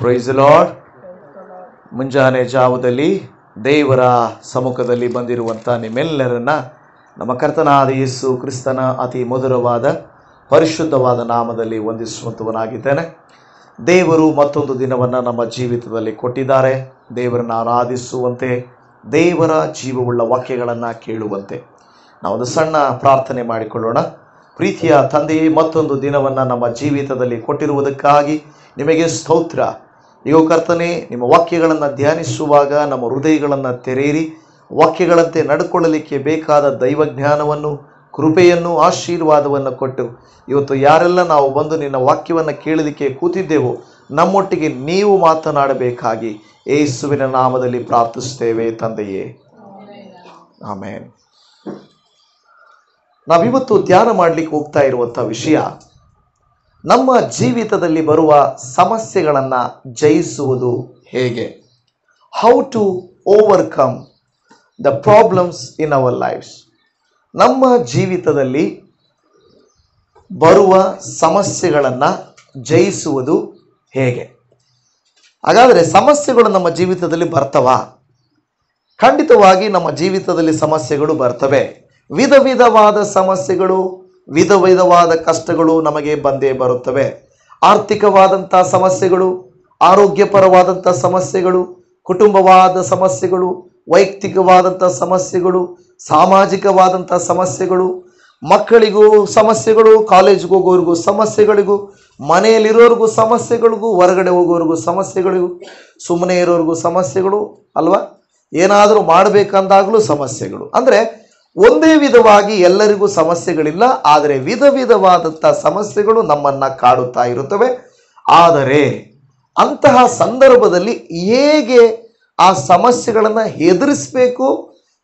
Price the lord. ಮುಂಜಾನೆ ಜಾವದಲ್ಲಿ ದೇವರ ಸಮ್ಮುಖದಲ್ಲಿ ಬಂದಿರುವಂಥ ನಿಮ್ಮೆಲ್ಲರನ್ನ ನಮ್ಮ ಕರ್ತನಾದ ಯೇಸು ಕ್ರಿಸ್ತನ ಅತಿ ಮಧುರವಾದ ಪರಿಶುದ್ಧವಾದ ನಾಮದಲ್ಲಿ ವಂದಿಸುವಂತವನಾಗಿದ್ದೇನೆ. ದೇವರು ಮತ್ತೊಂದು ದಿನವನ್ನು ನಮ್ಮ ಜೀವಿತದಲ್ಲಿ ಕೊಟ್ಟಿದ್ದಾರೆ. ದೇವರನ್ನು ಆರಾಧಿಸುವಂತೆ, ದೇವರ ಜೀವವುಳ್ಳ ವಾಕ್ಯಗಳನ್ನು ಕೇಳುವಂತೆ ನಾವೊಂದು ಸಣ್ಣ ಪ್ರಾರ್ಥನೆ ಮಾಡಿಕೊಳ್ಳೋಣ. ಪ್ರೀತಿಯ ತಂದೆಯೇ, ಮತ್ತೊಂದು ದಿನವನ್ನು ನಮ್ಮ ಜೀವಿತದಲ್ಲಿ ಕೊಟ್ಟಿರುವುದಕ್ಕಾಗಿ ನಿಮಗೆ ಸ್ತೋತ್ರ. ಈಗ ಕರ್ತನೆ, ನಿಮ್ಮ ವಾಕ್ಯಗಳನ್ನು ಧ್ಯಾನಿಸುವಾಗ ನಮ್ಮ ಹೃದಯಗಳನ್ನು ತೆರೆಯಿರಿ. ವಾಕ್ಯಗಳಂತೆ ನಡ್ಕೊಳ್ಳಲಿಕ್ಕೆ ಬೇಕಾದ ದೈವಜ್ಞಾನವನ್ನು, ಕೃಪೆಯನ್ನು, ಆಶೀರ್ವಾದವನ್ನು ಕೊಟ್ಟು ಇವತ್ತು ಯಾರೆಲ್ಲ ನಾವು ಬಂದು ನಿನ್ನ ವಾಕ್ಯವನ್ನು ಕೇಳಲಿಕ್ಕೆ ಕೂತಿದ್ದೆವೋ ನಮ್ಮೊಟ್ಟಿಗೆ ನೀವು ಮಾತನಾಡಬೇಕಾಗಿ ಯೇಸುವಿನ ನಾಮದಲ್ಲಿ ಪ್ರಾರ್ಥಿಸ್ತೇವೆ ತಂದೆಯೇ, ಆಮೇನ್. ನಾವಿವತ್ತು ಧ್ಯಾನ ಮಾಡಲಿಕ್ಕೆ ಹೋಗ್ತಾ ಇರುವಂಥ ವಿಷಯ, ನಮ್ಮ ಜೀವಿತದಲ್ಲಿ ಬರುವ ಸಮಸ್ಯೆಗಳನ್ನು ಜಯಿಸುವುದು ಹೇಗೆ. How to overcome the problems in our lifes. ನಮ್ಮ ಜೀವಿತದಲ್ಲಿ ಬರುವ ಸಮಸ್ಯೆಗಳನ್ನು ಜಯಿಸುವುದು ಹೇಗೆ. ಹಾಗಾದರೆ ಸಮಸ್ಯೆಗಳು ನಮ್ಮ ಜೀವಿತದಲ್ಲಿ ಬರ್ತವಾ? ಖಂಡಿತವಾಗಿ ನಮ್ಮ ಜೀವಿತದಲ್ಲಿ ಸಮಸ್ಯೆಗಳು ಬರ್ತವೆ. ವಿಧ ವಿಧವಾದ ಸಮಸ್ಯೆಗಳು, ವಿಧ ವಿಧವಾದ ಕಷ್ಟಗಳು ನಮಗೆ ಬಂದೇ ಬರುತ್ತವೆ. ಆರ್ಥಿಕವಾದಂಥ ಸಮಸ್ಯೆಗಳು, ಆರೋಗ್ಯಪರವಾದಂಥ ಸಮಸ್ಯೆಗಳು, ಕುಟುಂಬವಾದ ಸಮಸ್ಯೆಗಳು, ವೈಯಕ್ತಿಕವಾದಂಥ ಸಮಸ್ಯೆಗಳು, ಸಾಮಾಜಿಕವಾದಂಥ ಸಮಸ್ಯೆಗಳು, ಮಕ್ಕಳಿಗೂ ಸಮಸ್ಯೆಗಳು, ಕಾಲೇಜ್ಗೆ ಹೋಗೋರಿಗೂ ಸಮಸ್ಯೆಗಳಿಗೂ, ಮನೆಯಲ್ಲಿರೋರಿಗೂ ಸಮಸ್ಯೆಗಳಿಗೂ, ಹೊರಗಡೆ ಹೋಗೋರಿಗೂ ಸಮಸ್ಯೆಗಳಿಗೂ, ಸುಮ್ಮನೆ ಇರೋರಿಗೂ ಸಮಸ್ಯೆಗಳು ಅಲ್ವಾ. ಏನಾದರೂ ಮಾಡಬೇಕಂದಾಗಲೂ ಸಮಸ್ಯೆಗಳು. ಅಂದರೆ ಒಂದೇ ವಿಧವಾಗಿ ಎಲ್ಲರಿಗೂ ಸಮಸ್ಯೆಗಳಿಲ್ಲ, ಆದರೆ ವಿಧ ವಿಧವಾದಂಥ ಸಮಸ್ಯೆಗಳು ನಮ್ಮನ್ನು ಕಾಡುತ್ತಾ ಇರುತ್ತವೆ. ಆದರೆ ಅಂತಹ ಸಂದರ್ಭದಲ್ಲಿ ಹೇಗೆ ಆ ಸಮಸ್ಯೆಗಳನ್ನು ಎದುರಿಸಬೇಕು,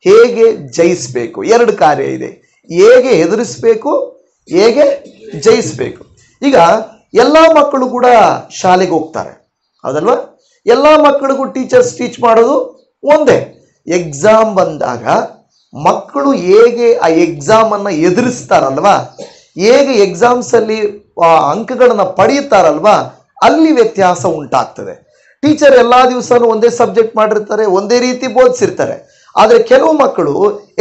ಹೇಗೆ ಜಯಿಸಬೇಕು, ಎರಡು ಕಾರ್ಯ ಇದೆ. ಹೇಗೆ ಎದುರಿಸಬೇಕು, ಹೇಗೆ ಜಯಿಸಬೇಕು. ಈಗ ಎಲ್ಲ ಮಕ್ಕಳು ಕೂಡ ಶಾಲೆಗೆ ಹೋಗ್ತಾರೆ, ಹೌದಲ್ವಾ? ಎಲ್ಲ ಮಕ್ಕಳಿಗೂ ಟೀಚರ್ಸ್ ಟೀಚ್ ಮಾಡೋದು ಒಂದೇ. ಎಕ್ಸಾಮ್ ಬಂದಾಗ ಮಕ್ಕಳು ಹೇಗೆ ಆ ಎಕ್ಸಾಮನ್ನು ಎದುರಿಸ್ತಾರಲ್ವಾ, ಹೇಗೆ ಎಕ್ಸಾಮ್ಸಲ್ಲಿ ಅಂಕಗಳನ್ನು ಪಡೆಯುತ್ತಾರಲ್ವಾ, ಅಲ್ಲಿ ವ್ಯತ್ಯಾಸ ಉಂಟಾಗ್ತದೆ. ಟೀಚರ್ ಎಲ್ಲ ದಿವಸನೂ ಒಂದೇ ಸಬ್ಜೆಕ್ಟ್ ಮಾಡಿರ್ತಾರೆ, ಒಂದೇ ರೀತಿ ಬೋಧಿಸಿರ್ತಾರೆ. ಆದರೆ ಕೆಲವು ಮಕ್ಕಳು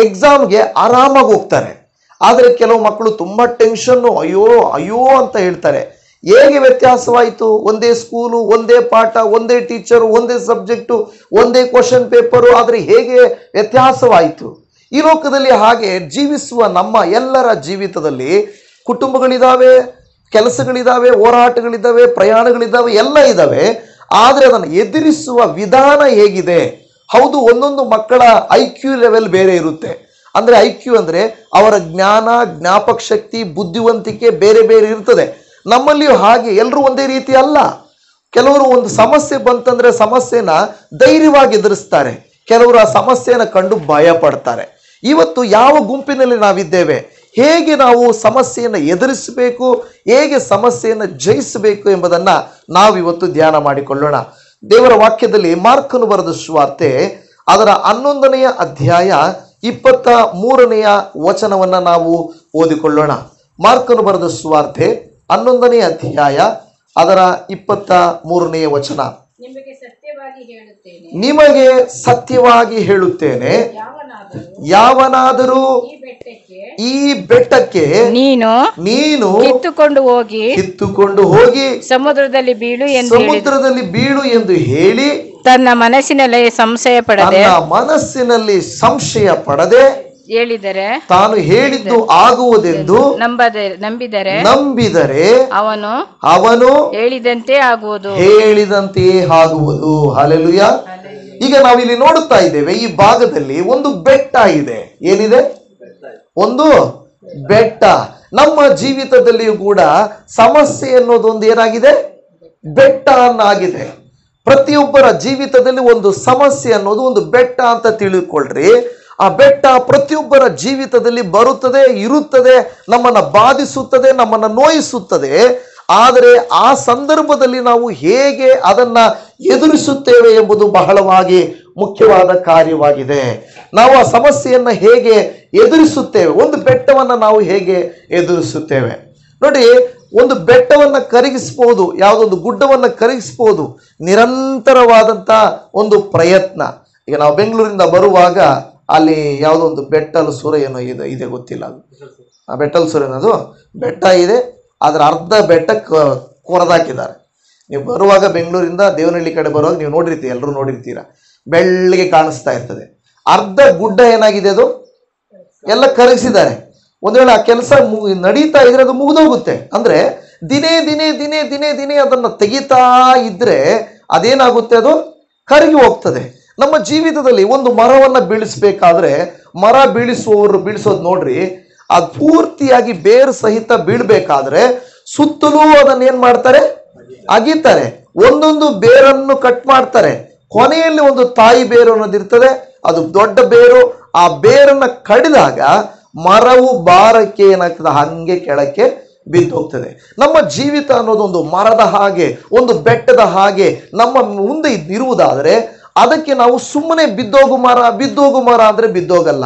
ಎಕ್ಸಾಮ್ಗೆ ಆರಾಮಾಗಿ ಹೋಗ್ತಾರೆ, ಆದರೆ ಕೆಲವು ಮಕ್ಕಳು ತುಂಬ ಟೆನ್ಷನ್ನು, ಅಯ್ಯೋ ಅಯ್ಯೋ ಅಂತ ಹೇಳ್ತಾರೆ. ಹೇಗೆ ವ್ಯತ್ಯಾಸವಾಯಿತು? ಒಂದೇ ಸ್ಕೂಲು, ಒಂದೇ ಪಾಠ, ಒಂದೇ ಟೀಚರು, ಒಂದೇ ಸಬ್ಜೆಕ್ಟು, ಒಂದೇ ಕ್ವಶನ್ ಪೇಪರು, ಆದರೆ ಹೇಗೆ ವ್ಯತ್ಯಾಸವಾಯಿತು? ಈ ಲೋಕದಲ್ಲಿ ಹಾಗೆ ಜೀವಿಸುವ ನಮ್ಮ ಎಲ್ಲರ ಜೀವಿತದಲ್ಲಿ ಕುಟುಂಬಗಳಿದ್ದಾವೆ, ಕೆಲಸಗಳಿದ್ದಾವೆ, ಹೋರಾಟಗಳಿದ್ದಾವೆ, ಪ್ರಯಾಣಗಳಿದ್ದಾವೆ, ಎಲ್ಲ ಇದ್ದಾವೆ. ಆದರೆ ಅದನ್ನು ಎದುರಿಸುವ ವಿಧಾನ ಹೇಗಿದೆ? ಹೌದು, ಒಂದೊಂದು ಮಕ್ಕಳ IQ ಲೆವೆಲ್ ಬೇರೆ ಇರುತ್ತೆ. ಅಂದರೆ IQ ಅಂದರೆ ಅವರ ಜ್ಞಾನ, ಜ್ಞಾಪಕ ಶಕ್ತಿ, ಬುದ್ಧಿವಂತಿಕೆ ಬೇರೆ ಬೇರೆ ಇರ್ತದೆ. ನಮ್ಮಲ್ಲಿಯೂ ಹಾಗೆ ಎಲ್ಲರೂ ಒಂದೇ ರೀತಿ ಅಲ್ಲ. ಕೆಲವರು ಒಂದು ಸಮಸ್ಯೆ ಬಂತಂದ್ರೆ ಸಮಸ್ಯೆನ ಧೈರ್ಯವಾಗಿ ಎದುರಿಸ್ತಾರೆ, ಕೆಲವರು ಆ ಸಮಸ್ಯೆಯನ್ನು ಕಂಡು ಭಯ ಪಡ್ತಾರೆ. ಇವತ್ತು ಯಾವ ಗುಂಪಿನಲ್ಲಿ ನಾವಿದ್ದೇವೆ, ಹೇಗೆ ನಾವು ಸಮಸ್ಯೆಯನ್ನು ಎದುರಿಸಬೇಕು, ಹೇಗೆ ಸಮಸ್ಯೆಯನ್ನು ಜಯಿಸಬೇಕು ಎಂಬುದನ್ನು ನಾವಿವತ್ತು ಧ್ಯಾನ ಮಾಡಿಕೊಳ್ಳೋಣ. ದೇವರ ವಾಕ್ಯದಲ್ಲಿ ಮಾರ್ಕನು ಬರೆದ ಸುವಾರ್ತೆ ಅದರ 11ನೇ ಅಧ್ಯಾಯ 23ನೇ ವಚನವನ್ನು ನಾವು ಓದಿಕೊಳ್ಳೋಣ. ಮಾರ್ಕನು ಬರೆದ ಸುವಾರ್ತೆ 11ನೇ ಅಧ್ಯಾಯ ಅದರ 23ನೇ ವಚನ. ನಿಮಗೆ ಸತ್ಯವಾಗಿ ಹೇಳುತ್ತೇನೆ, ಯಾವನಾದರೂ ಈ ಬೆಟ್ಟಕ್ಕೆ ನೀನು ಕಿತ್ತುಕೊಂಡು ಹೋಗಿ ಸಮುದ್ರದಲ್ಲಿ ಬೀಳು ಎಂದು ಹೇಳಿ ತನ್ನ ಮನಸ್ಸಿನಲ್ಲಿ ಸಂಶಯ ಪಡದೆ ಹೇಳಿದರೆ ತಾನು ಹೇಳಿದ್ದು ಆಗುವುದೆಂದು ನಂಬಿದರೆ ಅವನು ಹೇಳಿದಂತೆಯೇ ಆಗುವುದು. ಹಲ್ಲೆಲೂಯಾ. ಈಗ ನಾವಿಲ್ಲಿ ನೋಡುತ್ತಾ ಇದ್ದೇವೆ, ಈ ಭಾಗದಲ್ಲಿ ಒಂದು ಬೆಟ್ಟ ಇದೆ. ಏನಿದೆ? ಒಂದು ಬೆಟ್ಟ. ನಮ್ಮ ಜೀವಿತದಲ್ಲಿಯೂ ಕೂಡ ಸಮಸ್ಯೆ ಅನ್ನೋದೊಂದು ಏನಾಗಿದೆ? ಬೆಟ್ಟ ಅನ್ನಾಗಿದೆ. ಪ್ರತಿಯೊಬ್ಬರ ಜೀವಿತದಲ್ಲಿ ಒಂದು ಸಮಸ್ಯೆ ಅನ್ನೋದು ಒಂದು ಬೆಟ್ಟ ಅಂತ ತಿಳಿದುಕೊಳ್ಳ್ರಿ. ಆ ಬೆಟ್ಟ ಪ್ರತಿಯೊಬ್ಬರ ಜೀವಿತದಲ್ಲಿ ಬರುತ್ತದೆ, ಇರುತ್ತದೆ, ನಮ್ಮನ್ನು ಬಾಧಿಸುತ್ತದೆ, ನಮ್ಮನ್ನು ನೋಯಿಸುತ್ತದೆ. ಆದರೆ ಆ ಸಂದರ್ಭದಲ್ಲಿ ನಾವು ಹೇಗೆ ಅದನ್ನ ಎದುರಿಸುತ್ತೇವೆ ಎಂಬುದು ಬಹಳವಾಗಿ ಮುಖ್ಯವಾದ ಕಾರ್ಯವಾಗಿದೆ. ನಾವು ಆ ಸಮಸ್ಯೆಯನ್ನು ಹೇಗೆ ಎದುರಿಸುತ್ತೇವೆ, ಒಂದು ಬೆಟ್ಟವನ್ನು ನಾವು ಹೇಗೆ ಎದುರಿಸುತ್ತೇವೆ. ನೋಡಿ, ಒಂದು ಬೆಟ್ಟವನ್ನು ಕರಗಿಸ್ಬೋದು, ಯಾವುದೊಂದು ಗುಡ್ಡವನ್ನು ಕರಗಿಸ್ಬೋದು. ನಿರಂತರವಾದಂಥ ಒಂದು ಪ್ರಯತ್ನ. ಈಗ ನಾವು ಬೆಂಗಳೂರಿಂದ ಬರುವಾಗ ಅಲ್ಲಿ ಯಾವುದೋ ಒಂದು ಬೆಟ್ಟಲು ಸುರ ಏನೋ ಇದೆ ಗೊತ್ತಿಲ್ಲ, ಅದು ಆ ಬೆಟ್ಟಲು ಸುರ ಅನ್ನೋದು ಬೆಟ್ಟ ಇದೆ, ಅದರ ಅರ್ಧ ಬೆಟ್ಟ ಕೊರೆದಾಕಿದ್ದಾರೆ. ನೀವು ಬರುವಾಗ ಬೆಂಗಳೂರಿಂದ ದೇವನಹಳ್ಳಿ ಕಡೆ ಬರುವಾಗ ನೀವು ನೋಡಿರ್ತೀರಿ, ಎಲ್ಲರೂ ನೋಡಿರ್ತೀರ, ಬೆಳ್ಳಗೆ ಕಾಣಿಸ್ತಾ ಇರ್ತದೆ. ಅರ್ಧ ಗುಡ್ಡ ಏನಾಗಿದೆ, ಅದು ಎಲ್ಲ ಕರಗಿಸಿದ್ದಾರೆ. ಒಂದು ವೇಳೆ ಆ ಕೆಲಸ ನಡೀತಾ ಇದ್ರೆ ಅದು ಮುಗಿದೋಗುತ್ತೆ. ಅಂದ್ರೆ ದಿನೇ ದಿನೇ ದಿನೇ ದಿನೇ ದಿನೇ ಅದನ್ನು ತೆಗಿತಾ ಇದ್ರೆ ಅದೇನಾಗುತ್ತೆ, ಅದು ಕರಗಿ ಹೋಗ್ತದೆ. ನಮ್ಮ ಜೀವಿತದಲ್ಲಿ ಒಂದು ಮರವನ್ನು ಬೀಳಿಸ್ಬೇಕಾದ್ರೆ ಮರ ಬೀಳಿಸೋದು ನೋಡ್ರಿ, ಅದು ಪೂರ್ತಿಯಾಗಿ ಬೇರು ಸಹಿತ ಬೀಳ್ಬೇಕಾದ್ರೆ ಸುತ್ತಲೂ ಅದನ್ನ ಏನ್ ಮಾಡ್ತಾರೆ, ಅಗಿತಾರೆ, ಒಂದೊಂದು ಬೇರನ್ನು ಕಟ್ ಮಾಡ್ತಾರೆ. ಕೊನೆಯಲ್ಲಿ ಒಂದು ತಾಯಿ ಬೇರು ಅನ್ನೋದಿರ್ತದೆ, ಅದು ದೊಡ್ಡ ಬೇರು. ಆ ಬೇರನ್ನ ಕಡಿದಾಗ ಮರವು ಭಾರಕ್ಕೆ ಏನಾಗ್ತದೆ, ಹಂಗೆ ಕೆಳಕ್ಕೆ ಬಿದ್ದು ಹೋಗ್ತದೆ. ನಮ್ಮ ಜೀವಿತ ಅನ್ನೋದು ಒಂದು ಮರದ ಹಾಗೆ, ಒಂದು ಬೆಟ್ಟದ ಹಾಗೆ ನಮ್ಮ ಮುಂದೆ ಇರುವುದಾದರೆ ಅದಕ್ಕೆ ನಾವು ಸುಮ್ಮನೆ ಬಿದ್ದೋಗು ಮರ ಅಂದ್ರೆ ಬಿದ್ದೋಗಲ್ಲ.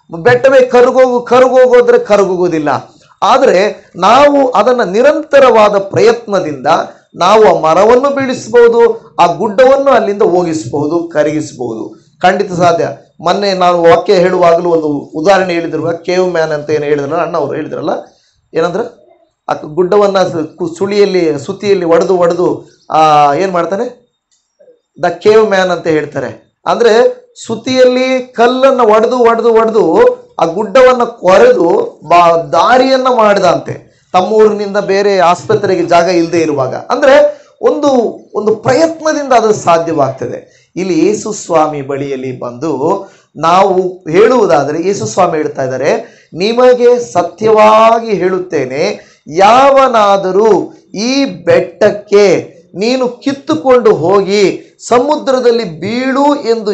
ಬೆಟ್ಟವೇ ಕರಗೋಗೋದ್ರೆ ಕರಗೋಗೋದಿಲ್ಲ. ಆದರೆ ನಾವು ಅದನ್ನ ನಿರಂತರವಾದ ಪ್ರಯತ್ನದಿಂದ ನಾವು ಆ ಮರವನ್ನು ಬೀಳಿಸಬಹುದು, ಆ ಗುಡ್ಡವನ್ನು ಅಲ್ಲಿಂದ ಹೋಗಿಸಬಹುದು, ಕರಗಿಸಬಹುದು. ಖಂಡಿತ ಸಾಧ್ಯ. ಮೊನ್ನೆ ನಾನು ವಾಕ್ಯ ಹೇಳುವಾಗಲೂ ಒಂದು ಉದಾಹರಣೆ ಹೇಳಿದ್ರು, ಕೇವ್ ಮ್ಯಾನ್ ಅಂತ ಏನು ಹೇಳಿದ್ರಲ್ಲ ಅಣ್ಣ ಅವರು ಹೇಳಿದ್ರಲ್ಲ, ಏನಂದ್ರೆ ಆ ಗುಡ್ಡವನ್ನ ಸುತ್ತಿಯಲ್ಲಿ ಒಡೆದು ಏನ್ ಮಾಡ್ತಾನೆ, ದ ಕೇವ್ ಮ್ಯಾನ್ ಅಂತ ಹೇಳ್ತಾರೆ. ಅಂದ್ರೆ ಸುತ್ತಿಯಲ್ಲಿ ಕಲ್ಲನ್ನ ಒಡೆದು ಆ ಗುಡ್ಡವನ್ನ ಕೊರೆದು ದಾರಿಯನ್ನ ಮಾಡಿದಂತೆ, ತಮ್ಮೂರಿನಿಂದ ಬೇರೆ ಆಸ್ಪತ್ರೆಗೆ ಜಾಗ ಇಲ್ಲದೆ ಇರುವಾಗ. ಅಂದ್ರೆ ಒಂದು ಪ್ರಯತ್ನದಿಂದ ಅದು ಸಾಧ್ಯವಾಗ್ತದೆ. ಇಲ್ಲಿ ಯೇಸು ಸ್ವಾಮಿ ಬಳಿಯಲ್ಲಿ ಬಂದು ನಾವು ಹೇಳುವುದಾದರೆ, ಯೇಸು ಸ್ವಾಮಿ ಹೇಳ್ತಾ ಇದ್ದಾರೆ, ನಿಮಗೆ ಸತ್ಯವಾಗಿ ಹೇಳುತ್ತೇನೆ, ಯಾವನಾದರೂ ಈ ಬೆಟ್ಟಕ್ಕೆ ನೀನು ಕಿತ್ತುಕೊಂಡು ಹೋಗಿ ಸಮುದ್ರದಲ್ಲಿ ಬೀಳು ಎಂದು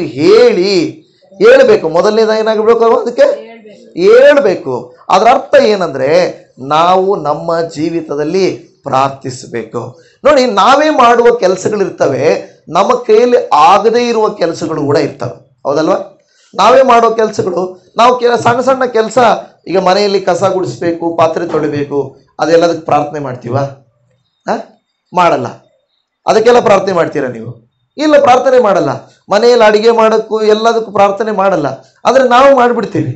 ಹೇಳ್ಬೇಕು. ಮೊದಲನೇದ ಏನಾಗಬೇಕು, ಅದಕ್ಕೆ ಹೇಳ್ಬೇಕು. ಅದರ ಅರ್ಥ ಏನಂದ್ರೆ, ನಾವು ನಮ್ಮ ಜೀವಿತದಲ್ಲಿ ಪ್ರಾರ್ಥಿಸಬೇಕು. ನೋಡಿ, ನಾವೇ ಮಾಡುವ ಕೆಲಸಗಳಿರ್ತವೆ, ನಮ್ಮ ಕೈಯಲ್ಲಿ ಆಗದೇ ಇರುವ ಕೆಲಸಗಳು ಕೂಡ ಇರ್ತವೆ, ಹೌದಲ್ವಾ? ನಾವೇ ಮಾಡೋ ಕೆಲಸಗಳು, ನಾವು ಸಣ್ಣ ಸಣ್ಣ ಕೆಲಸ, ಈಗ ಮನೆಯಲ್ಲಿ ಕಸ ಗುಡಿಸ್ಬೇಕು, ಪಾತ್ರೆ ತೊಳಿಬೇಕು, ಅದೆಲ್ಲದಕ್ಕೆ ಪ್ರಾರ್ಥನೆ ಮಾಡ್ತೀವಾ? ಮಾಡಲ್ಲ. ಅದಕ್ಕೆಲ್ಲ ಪ್ರಾರ್ಥನೆ ಮಾಡ್ತೀರಾ ನೀವು? ಇಲ್ಲ, ಪ್ರಾರ್ಥನೆ ಮಾಡಲ್ಲ. ಮನೆಯಲ್ಲಿ ಅಡಿಗೆ ಮಾಡೋಕ್ಕೂ ಎಲ್ಲದಕ್ಕೂ ಪ್ರಾರ್ಥನೆ ಮಾಡಲ್ಲ. ಆದರೆ ನಾವೇ ಮಾಡಿಬಿಡ್ತೀವಿ.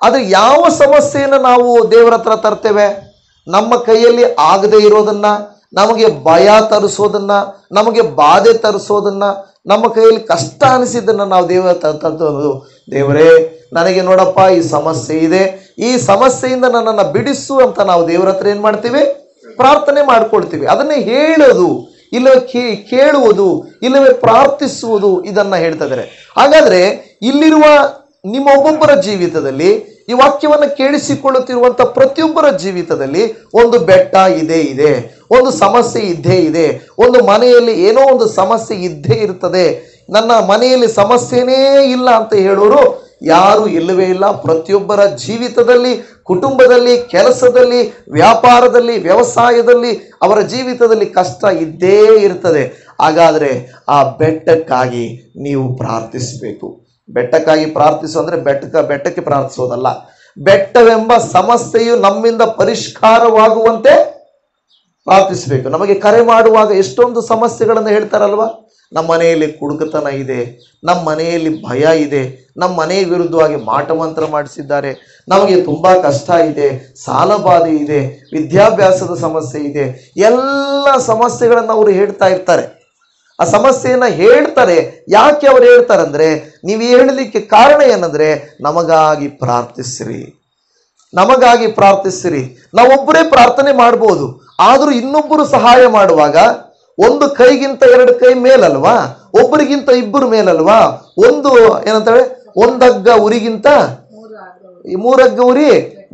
ಆದರೆ ಯಾವ ಸಮಸ್ಯೆಯನ್ನು ನಾವು ದೇವರ ಹತ್ರ ತರ್ತೇವೆ? ನಮ್ಮ ಕೈಯಲ್ಲಿ ಆಗದೆ ಇರೋದನ್ನ, ನಮಗೆ ಭಯ ತರಿಸೋದನ್ನ, ನಮಗೆ ಬಾಧೆ ತರಿಸೋದನ್ನ, ನಮ್ಮ ಕೈಯಲ್ಲಿ ಕಷ್ಟ ಅನಿಸಿದ್ದನ್ನು ನಾವು ದೇವರ ತಂದು, ದೇವರೇ ನನಗೆ ನೋಡಪ್ಪ ಈ ಸಮಸ್ಯೆ ಇದೆ, ಈ ಸಮಸ್ಯೆಯಿಂದ ನನ್ನನ್ನು ಬಿಡಿಸು ಅಂತ ನಾವು ದೇವರ ಹತ್ರ ಏನು ಮಾಡ್ತೀವಿ? ಪ್ರಾರ್ಥನೆ ಮಾಡ್ಕೊಳ್ತೀವಿ. ಅದನ್ನೇ ಹೇಳೋದು, ಇಲ್ಲವೇ ಕೇಳುವುದು, ಇಲ್ಲವೇ ಪ್ರಾರ್ಥಿಸುವುದು, ಇದನ್ನ ಹೇಳ್ತಾ ಇದ್ದಾರೆ. ಹಾಗಾದ್ರೆ ಇಲ್ಲಿರುವ ನಿಮ್ಮ ಒಬ್ಬೊಬ್ಬರ ಜೀವಿತದಲ್ಲಿ, ಈ ವಾಕ್ಯವನ್ನು ಕೇಳಿಸಿಕೊಳ್ಳುತ್ತಿರುವಂಥ ಪ್ರತಿಯೊಬ್ಬರ ಜೀವಿತದಲ್ಲಿ ಒಂದು ಬೆಟ್ಟ ಇದೆ, ಒಂದು ಸಮಸ್ಯೆ ಇದೆ, ಒಂದು ಮನೆಯಲ್ಲಿ ಏನೋ ಒಂದು ಸಮಸ್ಯೆ ಇದ್ದೇ ಇರ್ತದೆ. ನನ್ನ ಮನೆಯಲ್ಲಿ ಸಮಸ್ಯೆನೇ ಇಲ್ಲ ಅಂತ ಹೇಳೋರು ಯಾರು ಇಲ್ಲವೇ ಇಲ್ಲ. ಪ್ರತಿಯೊಬ್ಬರ ಜೀವಿತದಲ್ಲಿ, ಕುಟುಂಬದಲ್ಲಿ, ಕೆಲಸದಲ್ಲಿ, ವ್ಯಾಪಾರದಲ್ಲಿ, ವ್ಯವಸಾಯದಲ್ಲಿ, ಅವರ ಜೀವಿತದಲ್ಲಿ ಕಷ್ಟ ಇದ್ದೇ ಇರ್ತದೆ. ಹಾಗಾದರೆ ಆ ಬೆಟ್ಟಕ್ಕಾಗಿ ನೀವು ಪ್ರಾರ್ಥಿಸಬೇಕು. ಬೆಟ್ಟಕ್ಕಾಗಿ ಪ್ರಾರ್ಥಿಸು ಅಂದರೆ ಬೆಟ್ಟಕ್ಕೆ ಪ್ರಾರ್ಥಿಸೋದಲ್ಲ. ಬೆಟ್ಟವೆಂಬ ಸಮಸ್ಯೆಯು ನಮ್ಮಿಂದ ಪರಿಷ್ಕಾರವಾಗುವಂತೆ ಪ್ರಾರ್ಥಿಸಬೇಕು. ನಮಗೆ ಕರೆ ಮಾಡುವಾಗ ಎಷ್ಟೊಂದು ಸಮಸ್ಯೆಗಳನ್ನು ಹೇಳ್ತಾರಲ್ವ. ನಮ್ಮ ಮನೆಯಲ್ಲಿ ಕುಡುಕತನ ಇದೆ, ನಮ್ಮ ಮನೆಯಲ್ಲಿ ಭಯ ಇದೆ, ನಮ್ಮ ಮನೆಯ ವಿರುದ್ಧವಾಗಿ ಮಾಟಮಂತ್ರ ಮಾಡಿಸಿದ್ದಾರೆ, ನಮಗೆ ತುಂಬ ಕಷ್ಟ ಇದೆ, ಸಾಲಬಾಧೆ ಇದೆ, ವಿದ್ಯಾಭ್ಯಾಸದ ಸಮಸ್ಯೆ ಇದೆ, ಎಲ್ಲ ಸಮಸ್ಯೆಗಳನ್ನು ಅವರು ಹೇಳ್ತಾ ಇರ್ತಾರೆ. ಆ ಸಮಸ್ಯೆಯನ್ನು ಹೇಳ್ತಾರೆ. ಯಾಕೆ ಅವ್ರು ಹೇಳ್ತಾರೆ ಅಂದರೆ, ನೀವು ಹೇಳಲಿಕ್ಕೆ ಕಾರಣ ಏನಂದ್ರೆ, ನಮಗಾಗಿ ಪ್ರಾರ್ಥಿಸಿರಿ. ನಾವೊಬ್ಬರೇ ಪ್ರಾರ್ಥನೆ ಮಾಡ್ಬೋದು, ಆದರೂ ಇನ್ನೊಬ್ಬರು ಸಹಾಯ ಮಾಡುವಾಗ ಒಂದು ಕೈಗಿಂತ ಎರಡು ಕೈ ಮೇಲಲ್ವಾ, ಒಬ್ಬರಿಗಿಂತ ಇಬ್ಬರು ಮೇಲಲ್ವಾ. ಏನಂತಾರೆ, ಒಂದಗ್ಗ ಉರಿಗಿಂತ ಮೂರಗ್ಗ ಉರಿ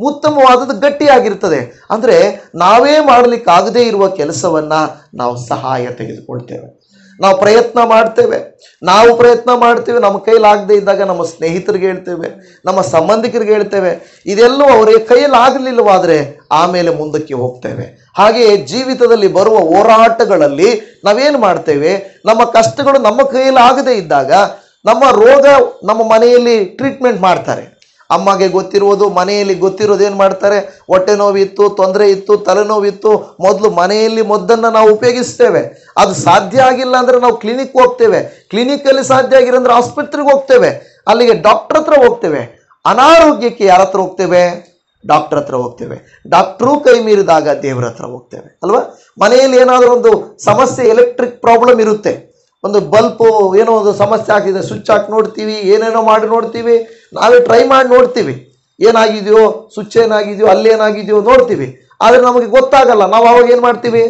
ಉತ್ತಮವಾದದ್ದು ಗಟ್ಟಿಯಾಗಿರ್ತದೆ. ಅಂದ್ರೆ ನಾವೇ ಮಾಡಲಿಕ್ಕೆ ಆಗದೇ ಇರುವ ಕೆಲಸವನ್ನ ನಾವು ಸಹಾಯ ತೆಗೆದುಕೊಳ್ತೇವೆ, ನಾವು ಪ್ರಯತ್ನ ಮಾಡ್ತೇವೆ. ನಮ್ಮ ಕೈಲಾಗದೇ ಇದ್ದಾಗ ನಮ್ಮ ಸ್ನೇಹಿತರಿಗೆ ಹೇಳ್ತೇವೆ, ನಮ್ಮ ಸಂಬಂಧಿಕರಿಗೆ ಹೇಳ್ತೇವೆ. ಇದೆಲ್ಲವೂ ಅವರ ಕೈಯಲ್ಲಿ ಆಗಲಿಲ್ಲವಾದರೆ ಆಮೇಲೆ ಮುಂದಕ್ಕೆ ಹೋಗ್ತೇವೆ. ಹಾಗೆಯೇ ಜೀವಿತದಲ್ಲಿ ಬರುವ ಹೋರಾಟಗಳಲ್ಲಿ ನಾವೇನು ಮಾಡ್ತೇವೆ, ನಮ್ಮ ಕಷ್ಟಗಳು ನಮ್ಮ ಕೈಯಲ್ಲಿ ಆಗದೇ ಇದ್ದಾಗ ನಮ್ಮ ರೋಗ ನಮ್ಮ ಮನೆಯಲ್ಲಿ ಟ್ರೀಟ್ಮೆಂಟ್ ಮಾಡ್ತಾರೆ. ಅಮ್ಮಗೆ ಗೊತ್ತಿರುವುದು, ಮನೆಯಲ್ಲಿ ಗೊತ್ತಿರೋದು ಏನು ಮಾಡ್ತಾರೆ, ಹೊಟ್ಟೆ ನೋವಿತ್ತು, ತೊಂದರೆ ಇತ್ತು, ತಲೆನೋವಿತ್ತು, ಮೊದಲು ಮನೆಯಲ್ಲಿ ಮದ್ದನ್ನು ನಾವು ಉಪಯೋಗಿಸ್ತೇವೆ. ಅದು ಸಾಧ್ಯ ಆಗಿಲ್ಲ ಅಂದರೆ ನಾವು ಕ್ಲಿನಿಕ್ ಹೋಗ್ತೇವೆ. ಕ್ಲಿನಿಕಲ್ಲಿ ಸಾಧ್ಯ ಆಗಿಲ್ಲ ಅಂದರೆ ಆಸ್ಪತ್ರೆಗೆ ಹೋಗ್ತೇವೆ, ಅಲ್ಲಿಗೆ ಡಾಕ್ಟರ್ ಹತ್ರ ಹೋಗ್ತೇವೆ. ಅನಾರೋಗ್ಯಕ್ಕೆ ಯಾರ ಹತ್ರ ಹೋಗ್ತೇವೆ? ಡಾಕ್ಟರ್ ಹತ್ರ ಹೋಗ್ತೇವೆ. ಡಾಕ್ಟ್ರು ಕೈ ಮೀರಿದಾಗ ದೇವರ ಹತ್ರ ಹೋಗ್ತೇವೆ ಅಲ್ವಾ. ಮನೆಯಲ್ಲಿ ಏನಾದರೂ ಒಂದು ಸಮಸ್ಯೆ, ಎಲೆಕ್ಟ್ರಿಕ್ ಪ್ರಾಬ್ಲಮ್ ಇರುತ್ತೆ, ಒಂದು ಬಲ್ಪು ಏನೋ ಒಂದು ಸಮಸ್ಯೆ ಆಗಿದೆ, ಸ್ವಿಚ್ ಹಾಕಿ ನೋಡ್ತೀವಿ, ಏನೇನೋ ಮಾಡಿ ನೋಡ್ತೀವಿ, ನಾವೇ ಟ್ರೈ ಮಾಡಿ ನೋಡ್ತೀವಿ, ಏನಾಗಿದೆಯೋ, ಸ್ವಿಚ್ ಏನಾಗಿದೆಯೋ, ಅಲ್ಲೇನಾಗಿದೆಯೋ ನೋಡ್ತೀವಿ. ಆದರೆ ನಮಗೆ ಗೊತ್ತಾಗಲ್ಲ. ನಾವು ಅವಾಗ ಏನು ಮಾಡ್ತೀವಿ?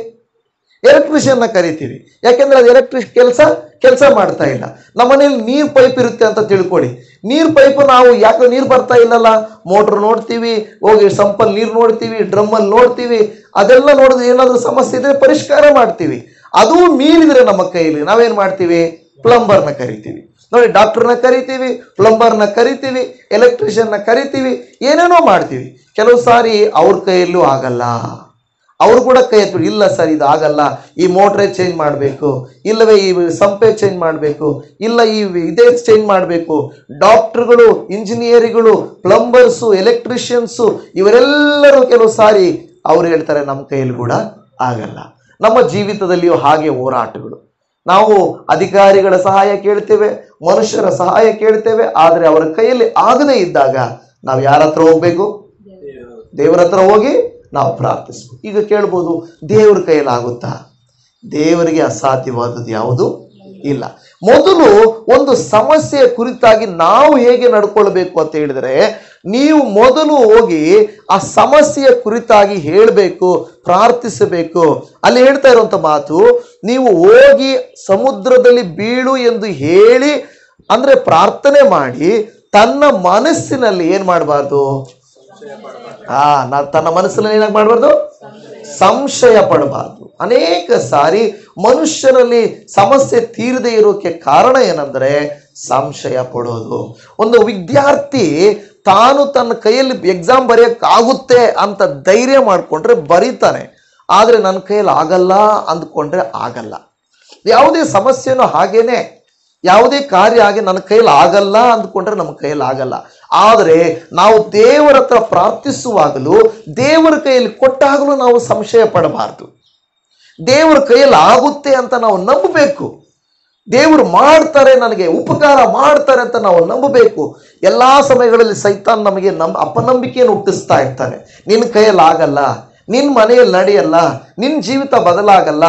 ಎಲೆಕ್ಟ್ರಿಷಿಯನ್ನ ಕರಿತೀವಿ. ಯಾಕೆಂದ್ರೆ ಅದು ಎಲೆಕ್ಟ್ರಿಕ್ ಕೆಲಸ ಮಾಡ್ತಾ ಇಲ್ಲ. ನಮ್ಮ ಮನೇಲಿ ನೀರು ಪೈಪ್ ಇರುತ್ತೆ ಅಂತ ತಿಳ್ಕೊಳ್ಳಿ. ನೀರು ಪೈಪ್ ನಾವು ಯಾಕೆ ನೀರು ಬರ್ತಾ ಇಲ್ಲಲ್ಲ, ಮೋಟ್ರ್ ನೋಡ್ತೀವಿ, ಹೋಗಿ ಸಂಪಲ್ಲಿ ನೀರು ನೋಡ್ತೀವಿ, ಡ್ರಮ್ಮಲ್ಲಿ ನೋಡ್ತೀವಿ, ಅದೆಲ್ಲ ನೋಡಿದ್ರೆ ಏನಾದರೂ ಸಮಸ್ಯೆ ಇದ್ರೆ ಪರಿಷ್ಕಾರ ಮಾಡ್ತೀವಿ. ಅದು ಮೀರಿದ್ರೆ ನಮ್ಮ ಕೈಯಲ್ಲಿ ನಾವೇನ್ ಮಾಡ್ತೀವಿ? ಪ್ಲಂಬರ್ನ ಕರಿತೀವಿ. ನೋಡಿ, ಡಾಕ್ಟರ್ನ ಕರಿತೀವಿ, ಪ್ಲಂಬರ್ನ ಕರಿತೀವಿ, ಎಲೆಕ್ಟ್ರಿಷಿಯನ್ನ ಕರಿತೀವಿ, ಏನೇನೋ ಮಾಡ್ತೀವಿ. ಕೆಲವು ಸಾರಿ ಅವ್ರ ಕೈಯಲ್ಲೂ ಆಗಲ್ಲ. ಅವರು ಕೂಡ ಕೈ ಎತ್ಬಿಡಿ, ಇಲ್ಲ ಸರ್ ಇದು ಆಗಲ್ಲ, ಈ ಮೋಟ್ರೇ ಚೇಂಜ್ ಮಾಡಬೇಕು, ಇಲ್ಲವೇ ಈ ಸಂಪೆ ಚೇಂಜ್ ಮಾಡಬೇಕು, ಇಲ್ಲ ಈ ಇದೇ ಚೇಂಜ್ ಮಾಡಬೇಕು. ಡಾಕ್ಟರ್ಗಳು, ಇಂಜಿನಿಯರಿಗಳು, ಪ್ಲಂಬರ್ಸು, ಎಲೆಕ್ಟ್ರಿಷಿಯನ್ಸು ಇವರೆಲ್ಲರೂ ಕೆಲವು ಸಾರಿ ಅವ್ರು ಹೇಳ್ತಾರೆ ನಮ್ಮ ಕೈಯಲ್ಲಿ ಕೂಡ ಆಗಲ್ಲ. ನಮ್ಮ ಜೀವಿತದಲ್ಲಿಯೂ ಹಾಗೆ ಹೋರಾಟಗಳು. ನಾವು ಅಧಿಕಾರಿಗಳ ಸಹಾಯ ಕೇಳ್ತೇವೆ, ಮನುಷ್ಯರ ಸಹಾಯ ಕೇಳ್ತೇವೆ, ಆದರೆ ಅವರ ಕೈಯಲ್ಲಿ ಆಗದೇ ಇದ್ದಾಗ ನಾವು ಯಾರ ಹತ್ರ ಹೋಗ್ಬೇಕು? ದೇವರ ಹತ್ರ ಹೋಗಿ ನಾವು ಪ್ರಾರ್ಥಿಸ್ಬೇಕು. ಈಗ ಕೇಳ್ಬೋದು, ದೇವರ ಕೈಯಲ್ಲಿ ಆಗುತ್ತಾ? ದೇವರಿಗೆ ಅಸಾಧ್ಯವಾದದ್ದು ಯಾವುದು ಇಲ್ಲ. ಮೊದಲು ಒಂದು ಸಮಸ್ಯೆಯ ಕುರಿತಾಗಿ ನಾವು ಹೇಗೆ ನಡ್ಕೊಳ್ಬೇಕು ಅಂತ ಹೇಳಿದರೆ, ನೀವು ಮೊದಲು ಹೋಗಿ ಆ ಸಮಸ್ಯೆಯ ಕುರಿತಾಗಿ ಹೇಳಬೇಕು, ಪ್ರಾರ್ಥಿಸಬೇಕು. ಅಲ್ಲಿ ಹೇಳ್ತಾ ಇರುವಂತ ಮಾತು, ನೀವು ಹೋಗಿ ಸಮುದ್ರದಲ್ಲಿ ಬೀಳು ಎಂದು ಹೇಳಿ, ಅಂದ್ರೆ ಪ್ರಾರ್ಥನೆ ಮಾಡಿ, ತನ್ನ ಮನಸ್ಸಿನಲ್ಲಿ ಏನ್ ಮಾಡಬಾರ್ದು? ತನ್ನ ಮನಸ್ಸಿನಲ್ಲಿ ಏನಾಗಿ ಮಾಡಬಾರ್ದು? ಸಂಶಯ ಪಡಬಾರ್ದು. ಅನೇಕ ಸಾರಿ ಮನುಷ್ಯನಲ್ಲಿ ಸಮಸ್ಯೆ ತೀರದೆ ಇರೋಕೆ ಕಾರಣ ಏನಂದ್ರೆ ಸಂಶಯ ಪಡೋದು. ಒಂದು ವಿದ್ಯಾರ್ಥಿ ತಾನು ತನ್ನ ಕೈಯಲ್ಲಿ ಎಕ್ಸಾಮ್ ಬರೆಯಕ್ಕಾಗುತ್ತೆ ಅಂತ ಧೈರ್ಯ ಮಾಡಿಕೊಂಡ್ರೆ ಬರೀತಾನೆ, ಆದ್ರೆ ನನ್ನ ಕೈಯಲ್ಲಿ ಆಗಲ್ಲ ಅಂದ್ಕೊಂಡ್ರೆ ಆಗಲ್ಲ. ಯಾವುದೇ ಸಮಸ್ಯೆನೂ ಹಾಗೇನೆ, ಯಾವುದೇ ಕಾರ್ಯ ಹಾಗೆ ನನ್ನ ಕೈಯಲ್ಲಿ ಆಗಲ್ಲ ಅಂದ್ಕೊಂಡ್ರೆ ನಮ್ಮ ಕೈಯಲ್ಲಿ ಆಗಲ್ಲ. ಆದರೆ ನಾವು ದೇವರ ಹತ್ರ ಪ್ರಾರ್ಥಿಸುವಾಗಲೂ, ದೇವರ ಕೈಯಲ್ಲಿ ಕೊಟ್ಟಾಗಲೂ ನಾವು ಸಂಶಯ ಪಡಬಾರ್ದು. ದೇವರ ಕೈಯಲ್ಲಿ ಆಗುತ್ತೆ ಅಂತ ನಾವು ನಂಬಬೇಕು. ದೇವರು ಮಾಡ್ತಾರೆ, ನನಗೆ ಉಪಕಾರ ಮಾಡ್ತಾರೆ ಅಂತ ನಾವು ನಂಬಬೇಕು. ಎಲ್ಲಾ ಸಮಯಗಳಲ್ಲಿ ಸೈತಾನ್ ನಮಗೆ ಅಪನಂಬಿಕೆಯನ್ನು ಹುಟ್ಟಿಸ್ತಾ ಇರ್ತಾನೆ. ನಿನ್ನ ಕೈಯಲ್ಲಿ ಆಗಲ್ಲ, ನಿನ್ನ ಮನೆಯಲ್ಲಿ ನಡೆಯಲ್ಲ, ನಿನ್ನ ಜೀವಿತ ಬದಲಾಗಲ್ಲ,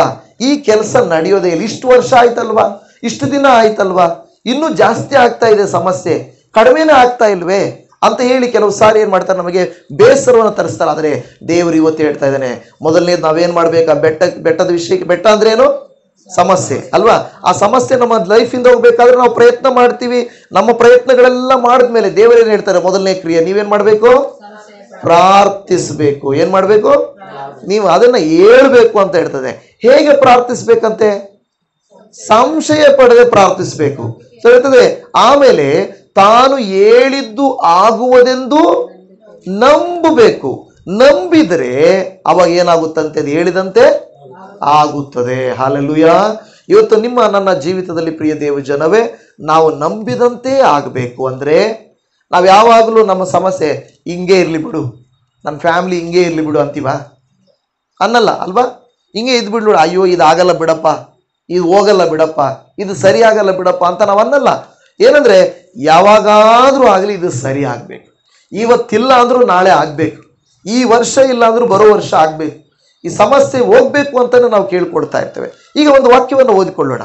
ಈ ಕೆಲಸ ನಡೆಯೋದೇ ಇಲ್ಲ, ಇಷ್ಟು ವರ್ಷ ಆಯ್ತಲ್ವಾ, ಇಷ್ಟು ದಿನ ಆಯ್ತಲ್ವಾ, ಇನ್ನೂ ಜಾಸ್ತಿ ಆಗ್ತಾ ಇದೆ ಸಮಸ್ಯೆ, ಕಡಿಮೆನೇ ಆಗ್ತಾ ಇಲ್ವೇ ಅಂತ ಹೇಳಿ ಕೆಲವು ಸಾರಿ ಏನ್ ಮಾಡ್ತಾರೆ, ನಮಗೆ ಬೇಸರವನ್ನು ತರಿಸ್ತಾರೆ. ಆದರೆ ದೇವರು ಇವತ್ತು ಹೇಳ್ತಾ ಇದ್ದಾನೆ, ಮೊದಲನೇದು ನಾವೇನ್ ಮಾಡ್ಬೇಕು? ಬೆಟ್ಟದ ವಿಷಯಕ್ಕೆ, ಬೆಟ್ಟ ಅಂದ್ರೆ ಏನು? ಸಮಸ್ಯೆ ಅಲ್ವಾ. ಆ ಸಮಸ್ಯೆ ನಮ್ಮ ಲೈಫಿಂದ ಹೋಗ್ಬೇಕಾದ್ರೆ ನಾವು ಪ್ರಯತ್ನ ಮಾಡ್ತೀವಿ. ನಮ್ಮ ಪ್ರಯತ್ನಗಳೆಲ್ಲ ಮಾಡಿದ್ಮೇಲೆ ದೇವರೇನು ಹೇಳ್ತಾರೆ? ಮೊದಲನೇ ಕ್ರಿಯೆ ನೀವೇನ್ ಮಾಡ್ಬೇಕು? ಪ್ರಾರ್ಥಿಸ್ಬೇಕು. ಏನ್ ಮಾಡ್ಬೇಕು? ನೀವು ಅದನ್ನ ಹೇಳ್ಬೇಕು ಅಂತ ಹೇಳ್ತದೆ. ಹೇಗೆ ಪ್ರಾರ್ಥಿಸ್ಬೇಕಂತೆ? ಸಂಶಯ ಪಡದೆ ಪ್ರಾರ್ಥಿಸ್ಬೇಕು ಹೇಳ್ತದೆ. ಆಮೇಲೆ ತಾನು ಹೇಳಿದ್ದು ಆಗುವುದೆಂದು ನಂಬಬೇಕು. ನಂಬಿದರೆ ಅವಾಗ ಏನಾಗುತ್ತಂತೆ? ಅದು ಹೇಳಿದಂತೆ ಆಗುತ್ತದೆ. ಹಾಲೆಲೂಯಾ. ಇವತ್ತು ನಿಮ್ಮ ನನ್ನ ಜೀವಿತದಲ್ಲಿ ಪ್ರಿಯ ದೇವ ಜನವೇ, ನಾವು ನಂಬಿದಂತೆ ಆಗಬೇಕು. ಅಂದ್ರೆ ನಾವು ಯಾವಾಗಲೂ ನಮ್ಮ ಸಮಸ್ಯೆ ಹಿಂಗೆ ಇರ್ಲಿ ಬಿಡು, ನನ್ನ ಫ್ಯಾಮಿಲಿ ಹಿಂಗೆ ಇರ್ಲಿ ಬಿಡು ಅಂತೀವ? ಅನ್ನಲ್ಲ ಅಲ್ವಾ. ಹಿಂಗೆ ಇದ್ಬಿಡ್ಲು, ಅಯ್ಯೋ ಇದಾಗಲ್ಲ ಬಿಡಪ್ಪ, ಇದು ಹೋಗಲ್ಲ ಬಿಡಪ್ಪ, ಇದು ಸರಿ ಆಗಲ್ಲ ಬಿಡಪ್ಪ ಅಂತ ನಾವು ಅನ್ನಲ್ಲ. ಏನಂದ್ರೆ ಯಾವಾಗಾದ್ರೂ ಆಗಲಿ ಇದು ಸರಿ ಆಗ್ಬೇಕು. ಇವತ್ತಿಲ್ಲ ಅಂದ್ರೂ ನಾಳೆ ಆಗ್ಬೇಕು, ಈ ವರ್ಷ ಇಲ್ಲ ಅಂದ್ರೂ ಬರೋ ವರ್ಷ ಆಗ್ಬೇಕು, ಈ ಸಮಸ್ಯೆ ಹೋಗ್ಬೇಕು ಅಂತಾನೆ ನಾವು ಕೇಳ್ಕೊಡ್ತಾ ಇರ್ತೇವೆ. ಈಗ ಒಂದು ವಾಕ್ಯವನ್ನು ಓದಿಕೊಳ್ಳೋಣ.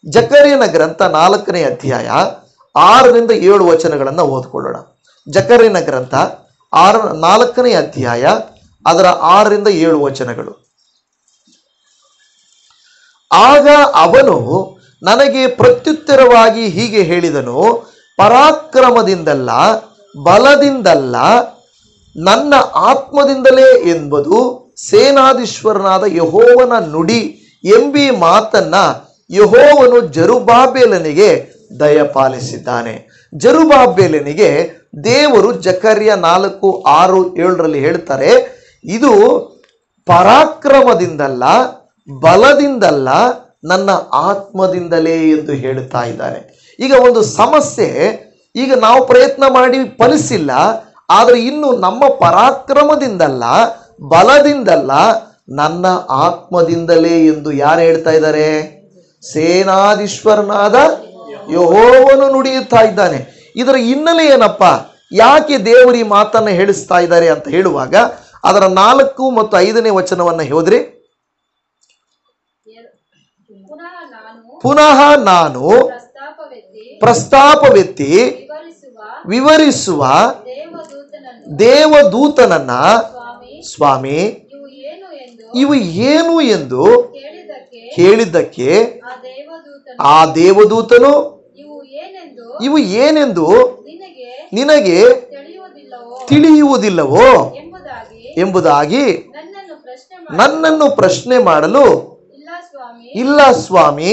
ಜಕರ್ಯನ ಗ್ರಂಥ 4ನೇ ಅಧ್ಯಾಯ 6ರಿಂದ 7 ವಚನಗಳನ್ನ ಓದ್ಕೊಳ್ಳೋಣ. ಜಕರ್ಯನ ಗ್ರಂಥ 4ನೇ ಅಧ್ಯಾಯ ಅದರ 6ರಿಂದ 7 ವಚನಗಳು. ಆಗ ಅವನು ನನಗೆ ಪ್ರತ್ಯುತ್ತರವಾಗಿ ಹೀಗೆ ಹೇಳಿದನು, ಪರಾಕ್ರಮದಿಂದಲ್ಲ ಬಲದಿಂದಲ್ಲ ನನ್ನ ಆತ್ಮದಿಂದಲೇ ಎಂಬುದು ಸೇನಾಧೀಶ್ವರನಾದ ಯೆಹೋವನ ನುಡಿ ಎಂಬಿ ಮಾತನ್ನ ಯೆಹೋವನು ಜೆರುಬ್ಬಾಬೆಲನಿಗೆ ದಯಪಾಲಿಸಿದ್ದಾನೆ. ಜೆರುಬ್ಬಾಬೆಲನಿಗೆ ದೇವರು ಜಕರ್ಯ 4:6-7 ಹೇಳ್ತಾರೆ, ಇದು ಪರಾಕ್ರಮದಿಂದಲ್ಲ ಬಲದಿಂದಲ್ಲ ನನ್ನ ಆತ್ಮದಿಂದಲೇ ಎಂದು ಹೇಳುತ್ತಾ ಇದ್ದಾರೆ. ಈಗ ಒಂದು ಸಮಸ್ಯೆ ಈಗ ನಾವು ಪ್ರಯತ್ನ ಮಾಡಿ ಫಲಿಸಿಲ್ಲ, ಆದರೆ ಇನ್ನು ನಮ್ಮ ಪರಾಕ್ರಮದಿಂದಲ್ಲ, ಬಲದಿಂದಲ್ಲ, ನನ್ನ ಆತ್ಮದಿಂದಲೇ ಎಂದು ಯಾರು ಹೇಳ್ತಾ ಇದ್ದಾರೆ? ಸೇನಾಧೀಶ್ವರನಾದ ಯೆಹೋವನು ನುಡಿಯುತ್ತಾ ಇದ್ದಾನೆ. ಇದರ ಹಿನ್ನೆಲೆ ಏನಪ್ಪ? ಯಾಕೆ ದೇವರು ಈ ಮಾತನ್ನು ಹೇಳಿಸ್ತಾ ಇದ್ದಾರೆ ಅಂತ ಹೇಳುವಾಗ ಅದರ 4 ಮತ್ತು 5ನೇ ವಚನವನ್ನ ಹೋದ್ರಿ. ಪುನಃ ನಾನು ಪ್ರಸ್ತಾಪವೆತ್ತಿ ವಿವರಿಸುವ ದೇವದೂತನನ್ನ, ಸ್ವಾಮಿ ಇವು ಏನು ಎಂದು ಕೇಳಿದ್ದಕ್ಕೆ ಆ ದೇವದೂತನು ಇವು ಏನೆಂದು ನಿನಗೆ ತಿಳಿಯುವುದಿಲ್ಲವೋ ಎಂಬುದಾಗಿ ನನ್ನನ್ನು ಪ್ರಶ್ನೆ ಮಾಡಲು ಇಲ್ಲ ಸ್ವಾಮಿ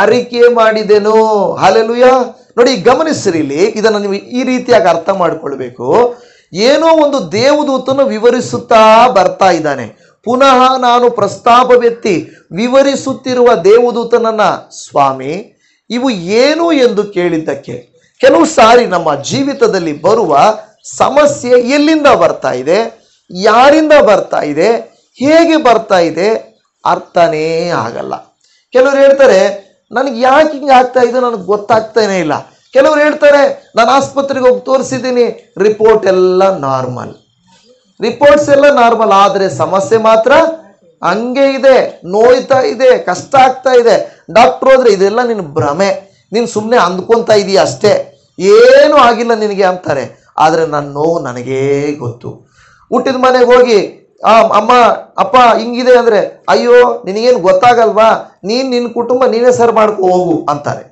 ಅರಿಕೆ ಮಾಡಿದೆನು. ಹಲ್ಲೆಲೂಯಾ. ನೋಡಿ, ಗಮನಿಸಿರಿ, ಇಲ್ಲಿ ಇದನ್ನು ನೀವು ಈ ರೀತಿಯಾಗಿ ಅರ್ಥ ಮಾಡಿಕೊಳ್ಬೇಕು. ಏನೋ ಒಂದು ದೇವದೂತನು ವಿವರಿಸುತ್ತಾ ಬರ್ತಾ ಇದ್ದಾನೆ. ಪುನಃ ನಾನು ಪ್ರಸ್ತಾಪವೆತ್ತಿ ವಿವರಿಸುತ್ತಿರುವ ದೇವದೂತನನ್ನ, ಸ್ವಾಮಿ ಇವು ಏನು ಎಂದು ಕೇಳಿದ್ದಕ್ಕೆ. ಕೆಲವು ಸಾರಿ ನಮ್ಮ ಜೀವಿತದಲ್ಲಿ ಬರುವ ಸಮಸ್ಯೆ ಎಲ್ಲಿಂದ ಬರ್ತಾ ಇದೆ, ಯಾರಿಂದ ಬರ್ತಾ ಇದೆ, ಹೇಗೆ ಬರ್ತಾ ಇದೆ, ಅರ್ಥನೇ ಆಗಲ್ಲ. ಕೆಲವರು ಹೇಳ್ತಾರೆ, ನನಗೆ ಯಾಕೆ ಹಿಂಗೆ ಆಗ್ತಾ ಇದೆ ನನಗೆ ಗೊತ್ತಾಗ್ತಾನೇ ಇಲ್ಲ. ಕೆಲವರು ಹೇಳ್ತಾರೆ, ನಾನು ಆಸ್ಪತ್ರೆಗೆ ಹೋಗಿ ತೋರಿಸಿದ್ದೀನಿ, ರಿಪೋರ್ಟ್ಸ್ ಎಲ್ಲ ನಾರ್ಮಲ್, ಆದರೆ ಸಮಸ್ಯೆ ಮಾತ್ರ ಹಂಗೆ ಇದೆ, ನೋಯ್ತಾ ಇದೆ, ಕಷ್ಟ ಆಗ್ತಾ ಇದೆ. ಡಾಕ್ಟ್ರು ಹೋದ್ರೆ ಇದೆಲ್ಲ ನಿನ್ನ ಭ್ರಮೆ, ನೀನು ಸುಮ್ಮನೆ ಅಂದ್ಕೊತಾ ಇದೀಯ ಅಷ್ಟೇ, ಏನೂ ಆಗಿಲ್ಲ ನಿನಗೆ ಅಂತಾರೆ. ಆದರೆ ನನ್ನ ನೋವು ನನಗೇ ಗೊತ್ತು. ಹುಟ್ಟಿದ ಮನೆಗೆ ಹೋಗಿ ಅಮ್ಮ ಅಪ್ಪ ಹಿಂಗಿದೆ ಅಂದರೆ, ಅಯ್ಯೋ ನಿನಗೇನು ಗೊತ್ತಾಗಲ್ವಾ, ನಿನ್ನ ಕುಟುಂಬ ನೀನೇ ಸರ್ ಮಾಡ್ಕೊ ಹೋಗು ಅಂತಾರೆ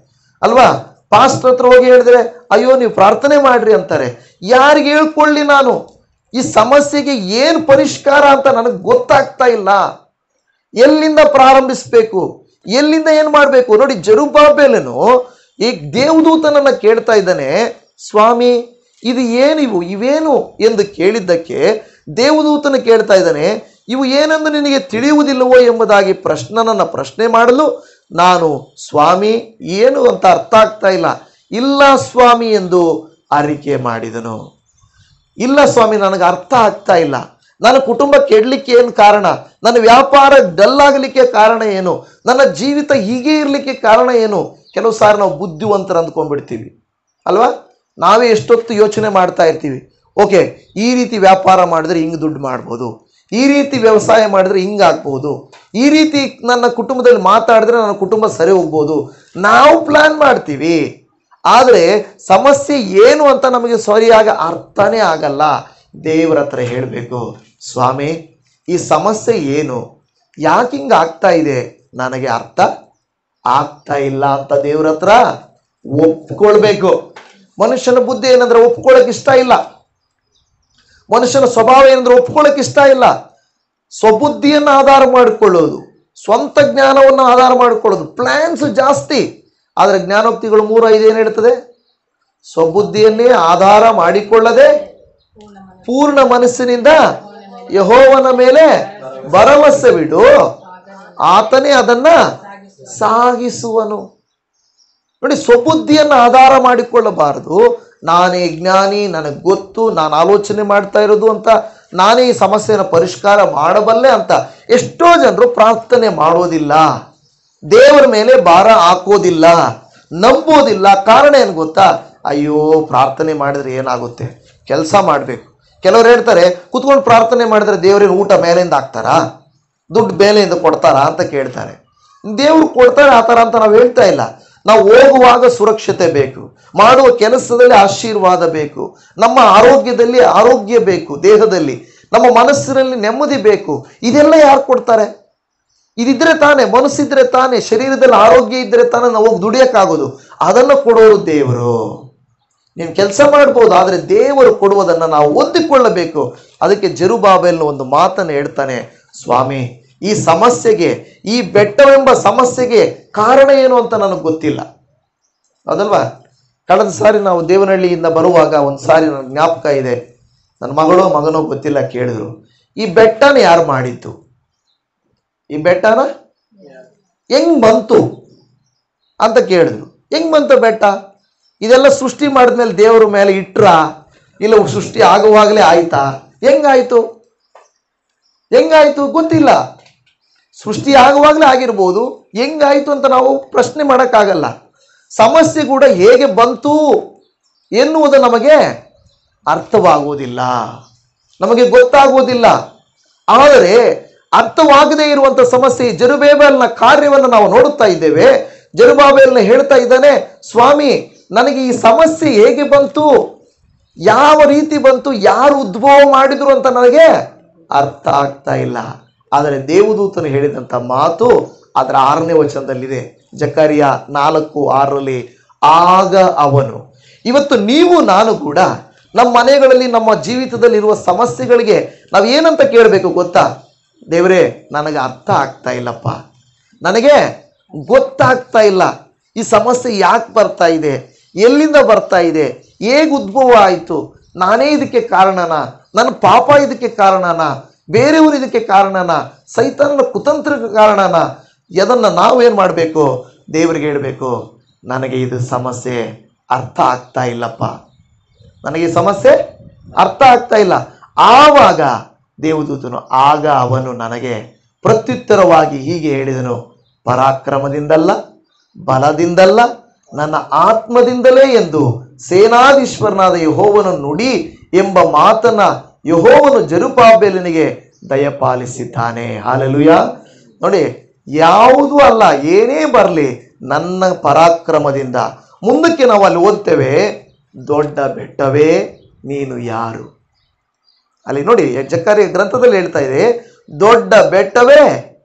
ಅಲ್ವಾ. ಪಾಸ್ಟರ್ ಹತ್ರ ಹೋಗಿ ಹೇಳಿದ್ರೆ, ಅಯ್ಯೋ ನೀವು ಪ್ರಾರ್ಥನೆ ಮಾಡ್ರಿ ಅಂತಾರೆ. ಯಾರಿಗೆ ಹೇಳ್ಕೊಳ್ಳಿ ನಾನು? ಈ ಸಮಸ್ಯೆಗೆ ಏನು ಪರಿಷ್ಕಾರ ಅಂತ ನನಗೆ ಗೊತ್ತಾಗ್ತಾ ಇಲ್ಲ. ಎಲ್ಲಿಂದ ಪ್ರಾರಂಭಿಸ್ಬೇಕು, ಎಲ್ಲಿಂದ ಏನು ಮಾಡಬೇಕು? ನೋಡಿ, ಜೆರುಬ್ಬಾಬೆಲನು ಈ ದೇವದೂತನನ್ನ ಕೇಳ್ತಾ ಇದ್ದಾನೆ, ಸ್ವಾಮಿ ಇದು ಇವೇನು ಎಂದು ಕೇಳಿದ್ದಕ್ಕೆ ದೇವದೂತನ ಕೇಳ್ತಾ ಇದ್ದಾನೆ, ಇವು ಏನೆಂದು ನಿನಗೆ ತಿಳಿಯುವುದಿಲ್ಲವೋ ಎಂಬುದಾಗಿ ಪ್ರಶ್ನೆ ಮಾಡಲು ನಾನು, ಸ್ವಾಮಿ ಏನು ಅಂತ ಅರ್ಥ ಆಗ್ತಾ ಇಲ್ಲ, ಇಲ್ಲ ಸ್ವಾಮಿ ಎಂದು ಅರಿಕೆ ಮಾಡಿದನು. ಇಲ್ಲ ಸ್ವಾಮಿ, ನನಗೆ ಅರ್ಥ ಆಗ್ತಾ ಇಲ್ಲ. ನನ್ನ ಕುಟುಂಬ ಕೆಡಲಿಕ್ಕೆ ಏನು ಕಾರಣ? ನನ್ನ ವ್ಯಾಪಾರ ಡಲ್ ಆಗಲಿಕ್ಕೆ ಕಾರಣ ಏನು? ನನ್ನ ಜೀವಿತ ಹೀಗೆ ಇರಲಿಕ್ಕೆ ಕಾರಣ ಏನು? ಕೆಲವು ಸಾರಿ ನಾವು ಬುದ್ಧಿವಂತರು ಅಂದ್ಕೊಂಡ್ಬಿಡ್ತೀವಿ ಅಲ್ವಾ. ನಾವೇ ಎಷ್ಟೊತ್ತು ಯೋಚನೆ ಮಾಡ್ತಾ ಇರ್ತೀವಿ, ಓಕೆ ಈ ರೀತಿ ವ್ಯಾಪಾರ ಮಾಡಿದ್ರೆ ಹಿಂಗೆ ದುಡ್ಡು ಮಾಡ್ಬೋದು, ಈ ರೀತಿ ವ್ಯವಸಾಯ ಮಾಡಿದ್ರೆ ಹಿಂಗಾಗ್ಬೋದು, ಈ ರೀತಿ ನನ್ನ ಕುಟುಂಬದಲ್ಲಿ ಮಾತಾಡಿದ್ರೆ ನನ್ನ ಕುಟುಂಬ ಸರಿ ಹೋಗ್ಬೋದು. ನಾವು ಪ್ಲಾನ್ ಮಾಡ್ತೀವಿ, ಆದರೆ ಸಮಸ್ಯೆ ಏನು ಅಂತ ನಮಗೆ ಸರಿಯಾಗಿ ಅರ್ಥನೇ ಆಗಲ್ಲ. ದೇವರ ಹತ್ರ ಹೇಳಬೇಕು, ಸ್ವಾಮಿ ಈ ಸಮಸ್ಯೆ ಏನು, ಯಾಕೆ ಹಿಂಗೆ ಆಗ್ತಾ ಇದೆ, ನನಗೆ ಅರ್ಥ ಆಗ್ತಾ ಇಲ್ಲ ಅಂತ ದೇವ್ರ ಹತ್ರ ಒಪ್ಕೊಳ್ಬೇಕು. ಮನುಷ್ಯನ ಬುದ್ಧಿ ಏನಂದ್ರೆ ಒಪ್ಕೊಳ್ಳೋಕೆ ಇಷ್ಟ ಇಲ್ಲ, ಮನುಷ್ಯನ ಸ್ವಭಾವ ಏನಂದ್ರೆ ಒಪ್ಕೊಳ್ಳೋಕೆ ಇಷ್ಟ ಇಲ್ಲ. ಸ್ವಬುದ್ಧಿಯನ್ನು ಆಧಾರ ಮಾಡಿಕೊಳ್ಳೋದು, ಸ್ವಂತ ಜ್ಞಾನವನ್ನು ಆಧಾರ ಮಾಡಿಕೊಳ್ಳೋದು, ಪ್ಲಾನ್ಸ್ ಜಾಸ್ತಿ. ಆದರೆ ಜ್ಞಾನೋಕ್ತಿಗಳು 3:5 ಏನು ಹೇಳ್ತದೆ? ಸ್ವಬುದ್ಧಿಯನ್ನೇ ಆಧಾರ ಮಾಡಿಕೊಳ್ಳದೆ ಪೂರ್ಣ ಮನಸ್ಸಿನಿಂದ ಯೆಹೋವನ ಮೇಲೆ ಭರವಸೆ ಬಿಡು, ಆತನೇ ಅದನ್ನ ಸಾಗಿಸುವನು. ನೋಡಿ, ಸ್ವಬುದ್ಧಿಯನ್ನು ಆಧಾರ ಮಾಡಿಕೊಳ್ಳಬಾರದು. ನಾನೇ ಜ್ಞಾನಿ, ನನಗೆ ಗೊತ್ತು, ನಾನು ಆಲೋಚನೆ ಮಾಡ್ತಾ ಇರೋದು ಅಂತ, ನಾನೇ ಈ ಸಮಸ್ಯೆಯನ್ನು ಪರಿಷ್ಕಾರ ಮಾಡಬಲ್ಲೆ ಅಂತ ಎಷ್ಟೋ ಜನರು ಪ್ರಾರ್ಥನೆ ಮಾಡೋದಿಲ್ಲ, ದೇವರ ಮೇಲೆ ಭಾರ ಹಾಕೋದಿಲ್ಲ, ನಂಬೋದಿಲ್ಲ. ಕಾರಣ ಏನು ಗೊತ್ತಾ? ಅಯ್ಯೋ ಪ್ರಾರ್ಥನೆ ಮಾಡಿದ್ರೆ ಏನಾಗುತ್ತೆ, ಕೆಲಸ ಮಾಡಬೇಕು. ಕೆಲವರು ಹೇಳ್ತಾರೆ, ಕುತ್ಕೊಂಡು ಪ್ರಾರ್ಥನೆ ಮಾಡಿದ್ರೆ ದೇವರೇನು ಊಟ ಮೇಲೆಯಿಂದ ಹಾಕ್ತಾರಾ, ದುಡ್ಡು ಮೇಲೆಯಿಂದ ಕೊಡ್ತಾರಾ ಅಂತ ಕೇಳ್ತಾರೆ. ದೇವ್ರು ಕೊಡ್ತಾರೆ ಆ ಥರ ಅಂತ ನಾವು ಹೇಳ್ತಾ ಇಲ್ಲ. ನಾವು ಹೋಗುವಾಗ ಸುರಕ್ಷತೆ ಬೇಕು, ಮಾಡುವ ಕೆಲಸದಲ್ಲಿ ಆಶೀರ್ವಾದ ಬೇಕು, ನಮ್ಮ ಆರೋಗ್ಯದಲ್ಲಿ ಆರೋಗ್ಯ ಬೇಕು, ದೇಹದಲ್ಲಿ ನಮ್ಮ ಮನಸ್ಸಿನಲ್ಲಿ ನೆಮ್ಮದಿ ಬೇಕು. ಇದೆಲ್ಲ ಯಾರು ಕೊಡ್ತಾರೆ? ಇದಿದ್ರೆ ತಾನೇ, ಮನಸ್ಸಿದ್ರೆ ತಾನೇ, ಶರೀರದಲ್ಲಿ ಆರೋಗ್ಯ ಇದ್ರೆ ತಾನೇ ನಾವು ಹೋಗಿ ದುಡಿಯೋಕ್ಕಾಗೋದು. ಅದನ್ನು ಕೊಡೋರು ದೇವರು. ನೀನು ಕೆಲಸ ಮಾಡ್ಬೋದು, ಆದರೆ ದೇವರು ಕೊಡುವುದನ್ನು ನಾವು ಹೊಂದಿಕೊಳ್ಳಬೇಕು. ಅದಕ್ಕೆ ಜೆರುಬ್ಬಾಬೆಲನು ಒಂದು ಮಾತನ್ನು ಹೇಳ್ತಾನೆ, ಸ್ವಾಮಿ ಈ ಸಮಸ್ಯೆಗೆ, ಈ ಬೆಟ್ಟವೆಂಬ ಸಮಸ್ಯೆಗೆ ಕಾರಣ ಏನು ಅಂತ ನನಗೆ ಗೊತ್ತಿಲ್ಲ. ಅದಲ್ವಾ? ಕಳೆದ ಸಾರಿ ನಾವು ದೇವನಹಳ್ಳಿಯಿಂದ ಬರುವಾಗ ಒಂದು ಸಾರಿ ನನ್ನ ಜ್ಞಾಪಕ ಇದೆ, ನನ್ನ ಮಗನೋ ಗೊತ್ತಿಲ್ಲ ಕೇಳಿದ್ರು, ಈ ಬೆಟ್ಟನ ಯಾರು ಮಾಡಿದ್ದು, ಈ ಬೆಟ್ಟನ ಹೆಂಗ್ ಬಂತು ಅಂತ ಕೇಳಿದ್ರು. ಹೆಂಗ್ ಬಂತು ಬೆಟ್ಟ? ಇದೆಲ್ಲ ಸೃಷ್ಟಿ ಮಾಡಿದ್ಮೇಲೆ ದೇವರ ಮೇಲೆ ಇಟ್ರ, ಇಲ್ಲ ಸೃಷ್ಟಿ ಆಗುವಾಗಲೇ ಆಯ್ತಾ? ಹೆಂಗಾಯ್ತು ಗೊತ್ತಿಲ್ಲ. ಸೃಷ್ಟಿ ಆಗುವಾಗಲೇ ಆಗಿರ್ಬೋದು, ಹೆಂಗಾಯ್ತು ಅಂತ ನಾವು ಪ್ರಶ್ನೆ ಮಾಡೋಕ್ಕಾಗಲ್ಲ. ಸಮಸ್ಯೆ ಕೂಡ ಹೇಗೆ ಬಂತು ಎನ್ನುವುದು ನಮಗೆ ಅರ್ಥವಾಗುವುದಿಲ್ಲ, ನಮಗೆ ಗೊತ್ತಾಗುವುದಿಲ್ಲ. ಆದರೆ ಅರ್ಥವಾಗದೇ ಇರುವಂತ ಸಮಸ್ಯೆ, ಜೆರುಬ್ಬಾಬೆಲನ ಕಾರ್ಯವನ್ನು ನಾವು ನೋಡುತ್ತಾ ಇದ್ದೇವೆ. ಜೆರುಬ್ಬಾಬೆಲನ ಹೇಳ್ತಾ ಇದ್ದಾನೆ, ಸ್ವಾಮಿ ನನಗೆ ಈ ಸಮಸ್ಯೆ ಹೇಗೆ ಬಂತು, ಯಾವ ರೀತಿ ಬಂತು, ಯಾರು ಉದ್ಭವ ಮಾಡಿದ್ರು ಅಂತ ನನಗೆ ಅರ್ಥ ಆಗ್ತಾ ಇಲ್ಲ. ಆದರೆ ದೇವದೂತನು ಹೇಳಿದಂಥ ಮಾತು ಅದರ 6ನೇ ವಚನದಲ್ಲಿದೆ. ಜಕರ್ಯ 4:6 ಆಗ ಅವನು. ಇವತ್ತು ನೀವು ನಾನು ಕೂಡ ನಮ್ಮ ಮನೆಗಳಲ್ಲಿ, ನಮ್ಮ ಜೀವಿತದಲ್ಲಿರುವ ಸಮಸ್ಯೆಗಳಿಗೆ ನಾವು ಏನಂತ ಕೇಳಬೇಕು ಗೊತ್ತಾ? ದೇವರೇ, ನನಗೆ ಅರ್ಥ ಆಗ್ತಾ ಇಲ್ಲಪ್ಪ, ನನಗೆ ಗೊತ್ತಾಗ್ತಾ ಇಲ್ಲ, ಈ ಸಮಸ್ಯೆ ಯಾಕೆ ಬರ್ತಾ ಇದೆ, ಎಲ್ಲಿಂದ ಬರ್ತಾ ಇದೆ, ಹೇಗೆ ಉದ್ಭವ ಆಯಿತು, ನಾನೇ ಇದಕ್ಕೆ ಕಾರಣನಾ, ನನ್ನ ಪಾಪ ಇದಕ್ಕೆ ಕಾರಣನಾ, ಬೇರೆಯವರು ಇದಕ್ಕೆ ಕಾರಣನಾ, ಸೈತಾನನ ಕುತಂತ್ರಕ್ಕೆ ಕಾರಣನಾ? ಅದನ್ನು ನಾವೇನು ಮಾಡಬೇಕು? ದೇವರಿಗೆ ಹೇಳಬೇಕು, ನನಗೆ ಇದು ಸಮಸ್ಯೆ ಅರ್ಥ ಆಗ್ತಾ ಇಲ್ಲಪ್ಪ, ನನಗೆ ಈ ಸಮಸ್ಯೆ ಅರ್ಥ ಆಗ್ತಾ ಇಲ್ಲ. ಆವಾಗ ದೇವದೂತನು, ಆಗ ಅವನು ನನಗೆ ಪ್ರತ್ಯುತ್ತರವಾಗಿ ಹೀಗೆ ಹೇಳಿದನು, ಪರಾಕ್ರಮದಿಂದಲ್ಲ, ಬಲದಿಂದಲ್ಲ, ನನ್ನ ಆತ್ಮದಿಂದಲೇ ಎಂದು ಸೇನಾಧೀಶ್ವರನಾದ ಯೆಹೋವನು ನುಡಿ ಎಂಬ ಮಾತನ್ನ ಯೆಹೋವನು ಜೆರುಬ್ಬಾಬೆಲನಿಗೆ ದಯಪಾಲಿಸಿದ್ದಾನೆ. ಹಲ್ಲೆಲೂಯಾ. ನೋಡಿ, ಯಾವುದೂ ಅಲ್ಲ, ಏನೇ ಬರಲಿ ನನ್ನ ಪರಾಕ್ರಮದಿಂದ. ಮುಂದಕ್ಕೆ ನಾವು ಅಲ್ಲಿ ಓದ್ತೇವೆ, ದೊಡ್ಡ ಬೆಟ್ಟವೇ ನೀನು ಯಾರು. ಅಲ್ಲಿ ನೋಡಿ, ಜಕರ್ಯ ಗ್ರಂಥದಲ್ಲಿ ಹೇಳ್ತಾ ಇದೆ, ದೊಡ್ಡ ಬೆಟ್ಟವೇ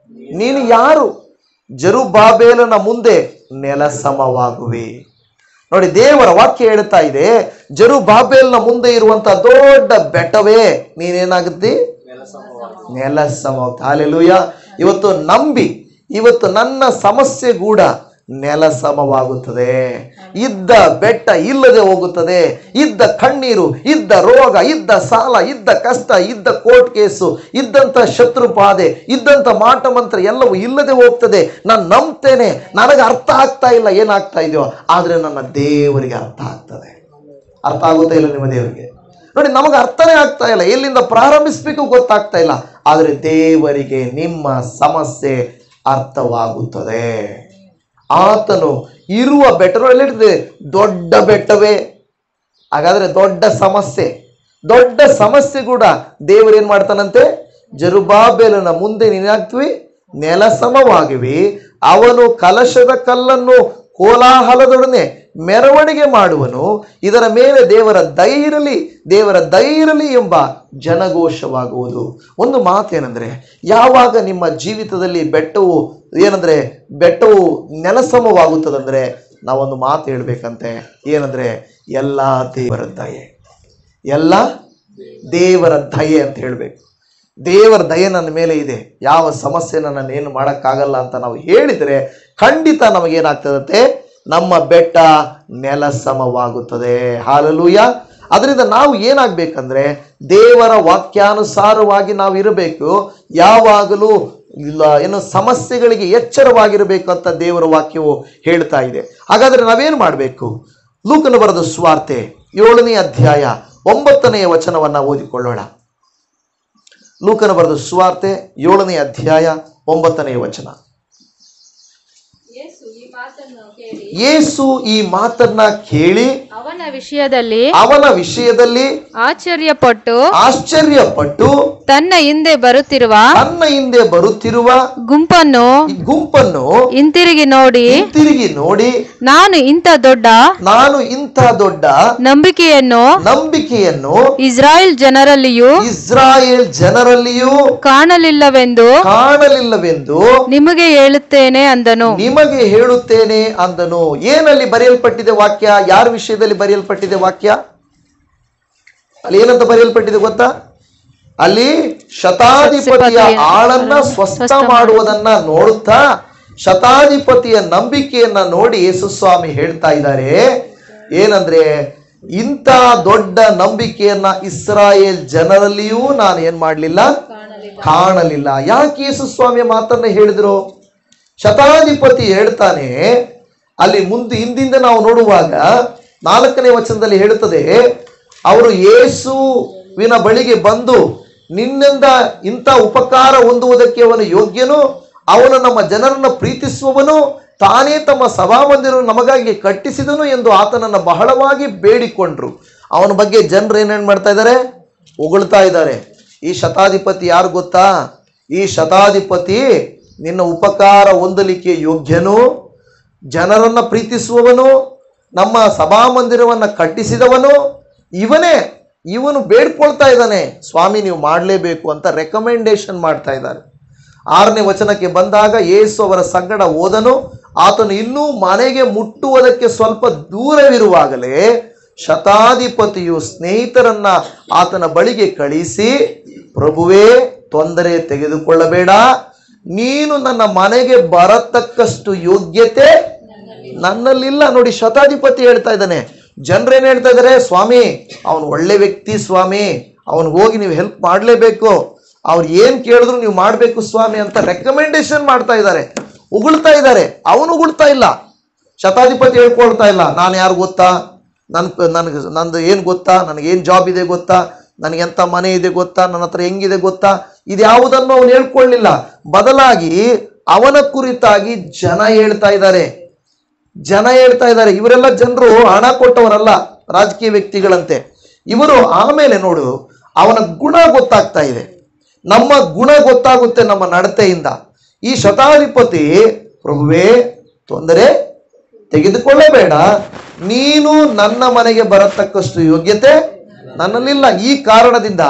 ನೀನು ಯಾರು, ಜೆರುಬ್ಬಾಬೆಲನ ಮುಂದೆ ನೆಲಸಮವಾಗುವೆ. ನೋಡಿ, ದೇವರ ವಾಕ್ಯ ಹೇಳ್ತಾ ಇದೆ, ಜೆರುಬ್ಬಾಬೆಲನ ಮುಂದೆ ಇರುವಂತ ದೊಡ್ಡ ಬೆಟ್ಟವೇ ನೀನೇನಾಗುತ್ತೆ? ನೆಲಸಮವಾಗುತ್ತೆ. ಹಲ್ಲೆಲೂಯಾ. ಇವತ್ತು ನಂಬಿ, ಇವತ್ತು ನನ್ನ ಸಮಸ್ಯೆ ಕೂಡ ನೆಲಸಮವಾಗುತ್ತದೆ. ಇದ್ದ ಬೆಟ್ಟ ಇಲ್ಲದೆ ಹೋಗುತ್ತದೆ. ಇದ್ದ ಕಣ್ಣೀರು, ಇದ್ದ ರೋಗ, ಇದ್ದ ಸಾಲ, ಇದ್ದ ಕಷ್ಟ, ಇದ್ದ ಕೋರ್ಟ್ ಕೇಸು, ಇದ್ದಂತ ಶತ್ರು ಬಾಧೆ, ಇದ್ದಂತ ಮಾಟ ಮಂತ್ರ ಎಲ್ಲವೂ ಇಲ್ಲದೆ ಹೋಗ್ತದೆ. ನಾನು ನಂಬ್ತೇನೆ. ನನಗೆ ಅರ್ಥ ಆಗ್ತಾ ಇಲ್ಲ ಏನಾಗ್ತಾ ಇದೆಯೋ, ಆದ್ರೆ ನನ್ನ ದೇವರಿಗೆ ಅರ್ಥ ಆಗ್ತದೆ. ಅರ್ಥ ಆಗುತ್ತಾ ಇಲ್ಲ ನಿಮ್ಮ ದೇವರಿಗೆ? ನೋಡಿ, ನಮಗೆ ಅರ್ಥನೇ ಆಗ್ತಾ ಇಲ್ಲ, ಎಲ್ಲಿಂದ ಪ್ರಾರಂಭಿಸಬೇಕು ಗೊತ್ತಾಗ್ತಾ ಇಲ್ಲ. ಆದರೆ ದೇವರಿಗೆ ನಿಮ್ಮ ಸಮಸ್ಯೆ ಅರ್ಥವಾಗುತ್ತದೆ. ಆತನು ಇರುವ ಬೆಟ್ಟದಲ್ಲಿ ಹೇಳಿದ್ರೆ ದೊಡ್ಡ ಬೆಟ್ಟವೇ. ಹಾಗಾದ್ರೆ ದೊಡ್ಡ ಸಮಸ್ಯೆ ಕೂಡ ದೇವರೇನ್ ಮಾಡ್ತಾನಂತೆ? ಜೆರುಬ್ಬಾಬೆಲನ ಮುಂದೆ ನೀನಾಗ್ತೀವಿ, ನೆಲಸಮವಾಗಿವಿ. ಅವನು ಕಲಶದ ಕಲ್ಲನ್ನು ಕೋಲಾಹಲದೊಡನೆ ಮೆರವಣಿಗೆ ಮಾಡುವನು. ಇದರ ಮೇಲೆ ದೇವರ ದಯೆ ಇರಲಿ ಎಂಬ ಜನಘೋಷವಾಗುವುದು. ಒಂದು ಮಾತೇನೆಂದ್ರೆ, ಯಾವಾಗ ನಿಮ್ಮ ಜೀವಿತದಲ್ಲಿ ಬೆಟ್ಟವು ನೆಲಸಮವಾಗುತ್ತದಂದ್ರೆ ನಾವೊಂದು ಮಾತು ಹೇಳ್ಬೇಕಂತೆ. ಏನಂದ್ರೆ, ಎಲ್ಲ ದೇವರ ದಯೆ ಅಂತ ಹೇಳ್ಬೇಕು. ದೇವರ ದಯೆ ನನ್ನ ಮೇಲೆ ಇದೆ, ಯಾವ ಸಮಸ್ಯೆ ನನ್ನೇನು ಮಾಡೋಕ್ಕಾಗಲ್ಲ ಅಂತ ನಾವು ಹೇಳಿದರೆ ಖಂಡಿತ ನಮಗೇನಾಗ್ತದಂತೆ? ನಮ್ಮ ಬೆಟ್ಟ ನೆಲಸಮವಾಗುತ್ತದೆ. ಹಲ್ಲೆಲೂಯಾ. ಅದರಿಂದ ನಾವು ಏನಾಗಬೇಕಂದ್ರೆ, ದೇವರ ವಾಕ್ಯಾನುಸಾರವಾಗಿ ನಾವು ಇರಬೇಕು. ಯಾವಾಗಲೂ ಸಮಸ್ಯೆಗಳಿಗೆ ಎಚ್ಚರವಾಗಿರಬೇಕು ಅಂತ ದೇವರ ವಾಕ್ಯವು ಹೇಳ್ತಾ ಇದೆ. ಹಾಗಾದ್ರೆ ನಾವೇನು ಮಾಡಬೇಕು? ಲೂಕನು ಬರೆದ ಸುವಾರ್ತೆ 7ನೇ ಅಧ್ಯಾಯ 9ನೇ ವಚನವನ್ನ ಓದಿಕೊಳ್ಳೋಣ. ಲೂಕನು ಬರೆದ ಸುವಾರ್ತೆ 7ನೇ ಅಧ್ಯಾಯ 9ನೇ ವಚನ. ಯೇಸು ಈ ಮಾತನ್ನ ಕೇಳಿ ಅವನ ವಿಷಯದಲ್ಲಿ ಆಶ್ಚರ್ಯಪಟ್ಟು ತನ್ನ ಹಿಂದೆ ಬರುತ್ತಿರುವ ಗುಂಪನ್ನು ಹಿಂತಿರುಗಿ ನೋಡಿ ನಾನು ಇಂಥ ದೊಡ್ಡ ನಂಬಿಕೆಯನ್ನು ಇಸ್ರಾಯೇಲ್ ಜನರಲ್ಲಿಯೂ ಕಾಣಲಿಲ್ಲವೆಂದು ನಿಮಗೆ ಹೇಳುತ್ತೇನೆ ಅಂದನು. ಏನಲ್ಲಿ ಬರೆಯಲ್ಪಟ್ಟಿದೆ ವಾಕ್ಯ? ಯಾರ ವಿಷಯದಲ್ಲಿ ಬರೆಯಲ್ಪಟ್ಟಿದೆ ವಾಕ್ಯ? ಅಲ್ಲಿ ಏನಂತ ಬರೆಯಲ್ಪಟ್ಟಿದೆ ಗೊತ್ತಾ? ಅಲ್ಲಿ ಶತಾಧಿಪತಿಯ ಆಳನ್ನ ಸ್ವಸ್ಥ ಮಾಡುವುದನ್ನ ನೋಡುತ್ತಾ, ಶತಾಧಿಪತಿಯ ನಂಬಿಕೆಯನ್ನ ನೋಡಿ ಯೇಸು ಸ್ವಾಮಿ ಹೇಳ್ತಾ ಇದ್ದಾರೆ ಏನಂದ್ರೆ, ಇಂಥ ದೊಡ್ಡ ನಂಬಿಕೆಯನ್ನ ಇಸ್ರಾಯೇಲ್ ಜನರಲ್ಲಿಯೂ ನಾನು ಏನ್ ಮಾಡಲಿಲ್ಲ, ಕಾಣಲಿಲ್ಲ. ಯಾಕೆ ಯೇಸು ಸ್ವಾಮಿಯ ಮಾತನ್ನ ಹೇಳಿದ್ರು? ಶತಾಧಿಪತಿ ಹೇಳ್ತಾನೆ, ಅಲ್ಲಿ ಹಿಂದಿಂದ ನಾವು ನೋಡುವಾಗ 4ನೇ ವಚನದಲ್ಲಿ ಹೇಳುತ್ತದೆ, ಅವರು ಯೇಸುವಿನ ಬಳಿಗೆ ಬಂದು, ನಿನ್ನಿಂದ ಇಂಥ ಉಪಕಾರ ಹೊಂದುವುದಕ್ಕೆ ಅವನು ಯೋಗ್ಯನು, ಅವನು ನಮ್ಮ ಜನರನ್ನು ಪ್ರೀತಿಸುವವನು, ತಾನೇ ತಮ್ಮ ಸಭಾಮಂದಿರವನ್ನು ನಮಗಾಗಿ ಕಟ್ಟಿಸಿದನು ಎಂದು ಆತನನ್ನು ಬಹಳವಾಗಿ ಬೇಡಿಕೊಂಡ್ರು. ಅವನ ಬಗ್ಗೆ ಜನರು ಏನೇನು ಮಾಡ್ತಾ ಇದ್ದಾರೆ? ಹೊಗಳ್ತಾ ಇದ್ದಾರೆ. ಈ ಶತಾಧಿಪತಿ ಯಾರು ಗೊತ್ತಾ? ಈ ಶತಾಧಿಪತಿ ನಿನ್ನ ಉಪಕಾರ ಹೊಂದಲಿಕ್ಕೆ ಯೋಗ್ಯನು, ಜನರನ್ನು ಪ್ರೀತಿಸುವವನು, ನಮ್ಮ ಸಭಾಮಂದಿರವನ್ನು ಕಟ್ಟಿಸಿದವನು ಇವನು ಬೇಡ್ಕೊಳ್ತಾ ಇದ್ದಾನೆ, ಸ್ವಾಮಿ ನೀವು ಮಾಡಲೇಬೇಕು ಅಂತ ರೆಕಮೆಂಡೇಶನ್ ಮಾಡ್ತಾ ಇದ್ದಾರೆ. 6ನೇ ವಚನಕ್ಕೆ ಬಂದಾಗ, ಯೇಸು ಅವರ ಸಂಗಡ ಹೋದನು. ಆತನು ಇನ್ನೂ ಮನೆಗೆ ಮುಟ್ಟುವುದಕ್ಕೆ ಸ್ವಲ್ಪ ದೂರವಿರುವಾಗಲೇ ಶತಾಧಿಪತಿಯು ಸ್ನೇಹಿತರನ್ನ ಆತನ ಬಳಿಗೆ ಕಳಿಸಿ, ಪ್ರಭುವೇ, ತೊಂದರೆ ತೆಗೆದುಕೊಳ್ಳಬೇಡ, ನೀನು ನನ್ನ ಮನೆಗೆ ಬರತಕ್ಕಷ್ಟು ಯೋಗ್ಯತೆ ನನ್ನಲ್ಲಿಲ್ಲ. ನೋಡಿ, ಶತಾಧಿಪತಿ ಹೇಳ್ತಾ ಇದ್ದಾನೆ. ಜನರೇನು ಹೇಳ್ತಾ ಇದ್ದಾರೆ? ಸ್ವಾಮಿ ಅವನು ಒಳ್ಳೆ ವ್ಯಕ್ತಿ ಸ್ವಾಮಿ, ಅವನಿಗೆ ಹೋಗಿ ನೀವು ಹೆಲ್ಪ್ ಮಾಡಲೇಬೇಕು, ಅವ್ರು ಏನು ಕೇಳಿದ್ರು ನೀವು ಮಾಡಬೇಕು ಸ್ವಾಮಿ ಅಂತ ರೆಕಮೆಂಡೇಶನ್ ಮಾಡ್ತಾ ಇದ್ದಾರೆ, ಉಗುಳ್ತಾ ಇದ್ದಾರೆ. ಅವನು ಉಗುಳ್ತಾ ಇಲ್ಲ, ಶತಾಧಿಪತಿ ಹೇಳ್ಕೊಳ್ತಾ ಇಲ್ಲ, ನಾನು ಯಾರು ಗೊತ್ತಾ, ನಂದು ಏನು ಗೊತ್ತಾ, ನನಗೇನು ಜಾಬ್ ಇದೆ ಗೊತ್ತಾ, ನನಗೆಂಥ ಮನೆ ಇದೆ ಗೊತ್ತಾ, ನನ್ನ ಹತ್ರ ಹೆಂಗಿದೆ ಗೊತ್ತಾ, ಇದ್ಯಾವುದನ್ನು ಅವನು ಹೇಳ್ಕೊಳ್ಳಿಲ್ಲ. ಬದಲಾಗಿ ಅವನ ಕುರಿತಾಗಿ ಜನ ಹೇಳ್ತಾ ಇದ್ದಾರೆ. ಇವರೆಲ್ಲ ಜನರು ಹಣ ಕೊಟ್ಟವರಲ್ಲ, ರಾಜಕೀಯ ವ್ಯಕ್ತಿಗಳಂತೆ ಇವರು. ಆಮೇಲೆ ನೋಡು, ಅವನ ಗುಣ ಗೊತ್ತಾಗ್ತಾ ಇದೆ. ನಮ್ಮ ಗುಣ ಗೊತ್ತಾಗುತ್ತೆ ನಮ್ಮ ನಡತೆಯಿಂದ. ಈ ಶತಾಧಿಪತಿ, ಪ್ರಭುವೇ, ತೊಂದರೆ ತೆಗೆದುಕೊಳ್ಳಬೇಡ, ನೀನು ನನ್ನ ಮನೆಗೆ ಬರತಕ್ಕಷ್ಟು ಯೋಗ್ಯತೆ ನನ್ನಲ್ಲಿಲ್ಲ. ಈ ಕಾರಣದಿಂದ